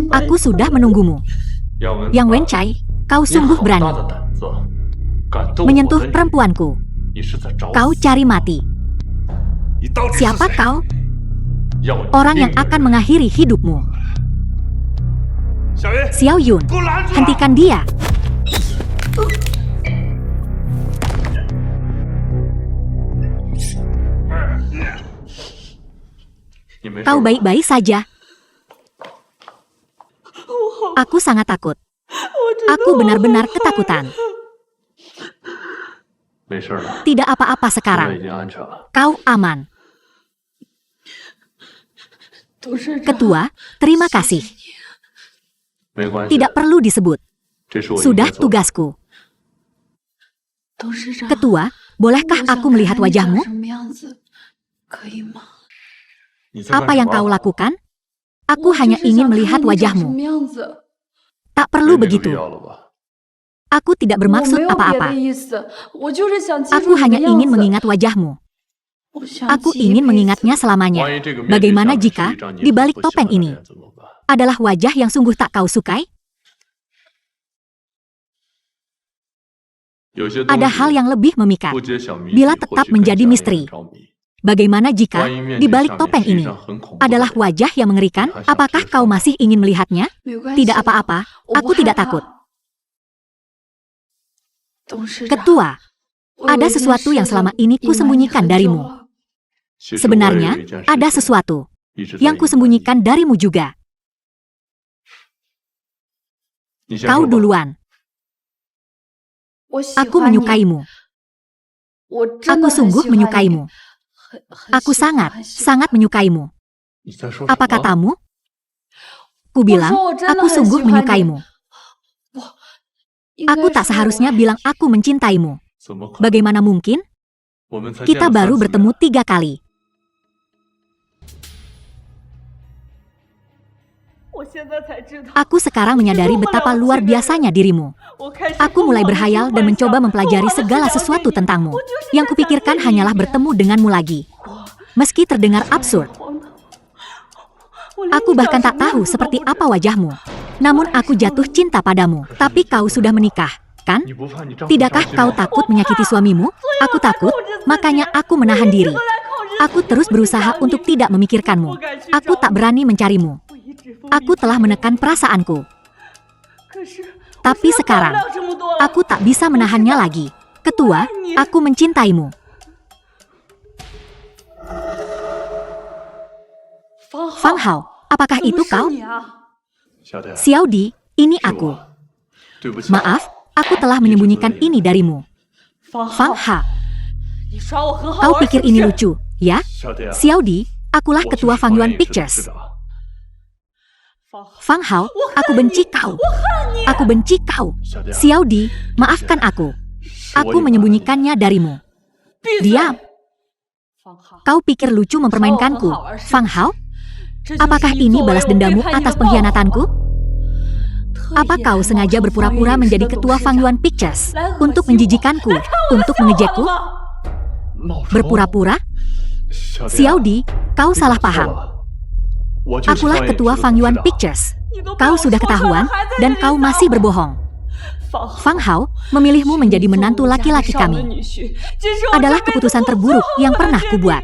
Aku sudah menunggumu. Yang Wencai, kau sungguh berani menyentuh perempuanku. Kau cari mati. Siapa kau? Orang yang akan mengakhiri hidupmu. Xiao Yun, hentikan dia. Kau baik-baik saja. Aku sangat takut. Aku benar-benar ketakutan. Tidak apa-apa sekarang. Kau aman. Ketua, terima kasih. Tidak perlu disebut. Sudah tugasku. Ketua, bolehkah aku melihat wajahmu? Apa yang kau lakukan? Aku hanya ingin melihat wajahmu. Tak perlu begitu. Aku tidak bermaksud apa-apa. Aku hanya ingin mengingat wajahmu. Aku ingin mengingatnya selamanya. Bagaimana jika di balik topeng ini adalah wajah yang sungguh tak kau sukai? Ada hal yang lebih memikat bila tetap menjadi misteri. Bagaimana jika di balik topeng ini adalah wajah yang mengerikan? Apakah kau masih ingin melihatnya? Tidak apa-apa, aku tidak takut. Ketua, ada sesuatu yang selama ini kusembunyikan darimu. Sebenarnya, ada sesuatu yang kusembunyikan darimu juga. Kau duluan. Aku menyukaimu. Aku sungguh menyukaimu. Aku sangat, sangat menyukaimu. Apa katamu? Ku bilang, aku sungguh menyukaimu. Aku tak seharusnya bilang aku mencintaimu. Bagaimana mungkin? Kita baru bertemu 3 kali. Aku sekarang menyadari betapa luar biasanya dirimu. Aku mulai berhayal dan mencoba mempelajari segala sesuatu tentangmu. Yang kupikirkan hanyalah bertemu denganmu lagi. Meski terdengar absurd. Aku bahkan tak tahu seperti apa wajahmu. Namun aku jatuh cinta padamu. Tapi kau sudah menikah, kan? Tidakkah kau takut menyakiti suamimu? Aku takut, makanya aku menahan diri. Aku terus berusaha untuk tidak memikirkanmu. Aku tak berani mencarimu. Aku telah menekan perasaanku. Tapi sekarang, aku tak bisa menahannya lagi. Ketua, aku mencintaimu. Fang Hao, apakah itu kau? Xiao Di, ini aku. Maaf, aku telah menyembunyikan ini darimu. Fang Hao, kau pikir ini lucu, ya? Xiao Di, akulah ketua Fang Yuan Pictures. Fang Hao, aku benci kau. Aku benci kau. Xiao Di, maafkan aku. Aku menyembunyikannya darimu. Diam. Kau pikir lucu mempermainkanku, Fang Hao? Apakah ini balas dendamu atas pengkhianatanku? Apa kau sengaja berpura-pura menjadi ketua Fang Yuan Pictures untuk menjijikanku, untuk mengejekku? Berpura-pura? Xiao Di, kau salah paham. Akulah ketua Fang Yuan Pictures. Kau sudah ketahuan dan kau masih berbohong. Fang Hao, memilihmu menjadi menantu laki-laki kami adalah keputusan terburuk yang pernah kubuat.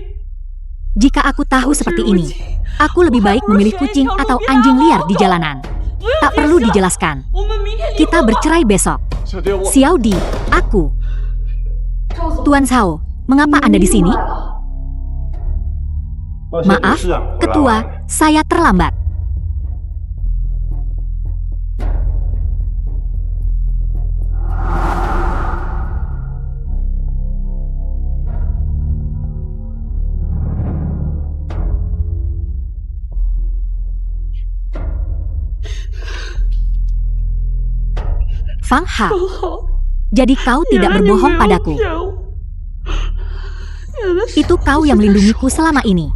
Jika aku tahu seperti ini, aku lebih baik memilih kucing atau anjing liar di jalanan. Tak perlu dijelaskan. Kita bercerai besok. 小爹，我 Xiao Di, aku. Tuan Cao, mengapa Anda di sini? Maaf, Ketua, saya terlambat. Fang Ha, jadi kau tidak berbohong padaku. Itu kau yang melindungiku selama ini.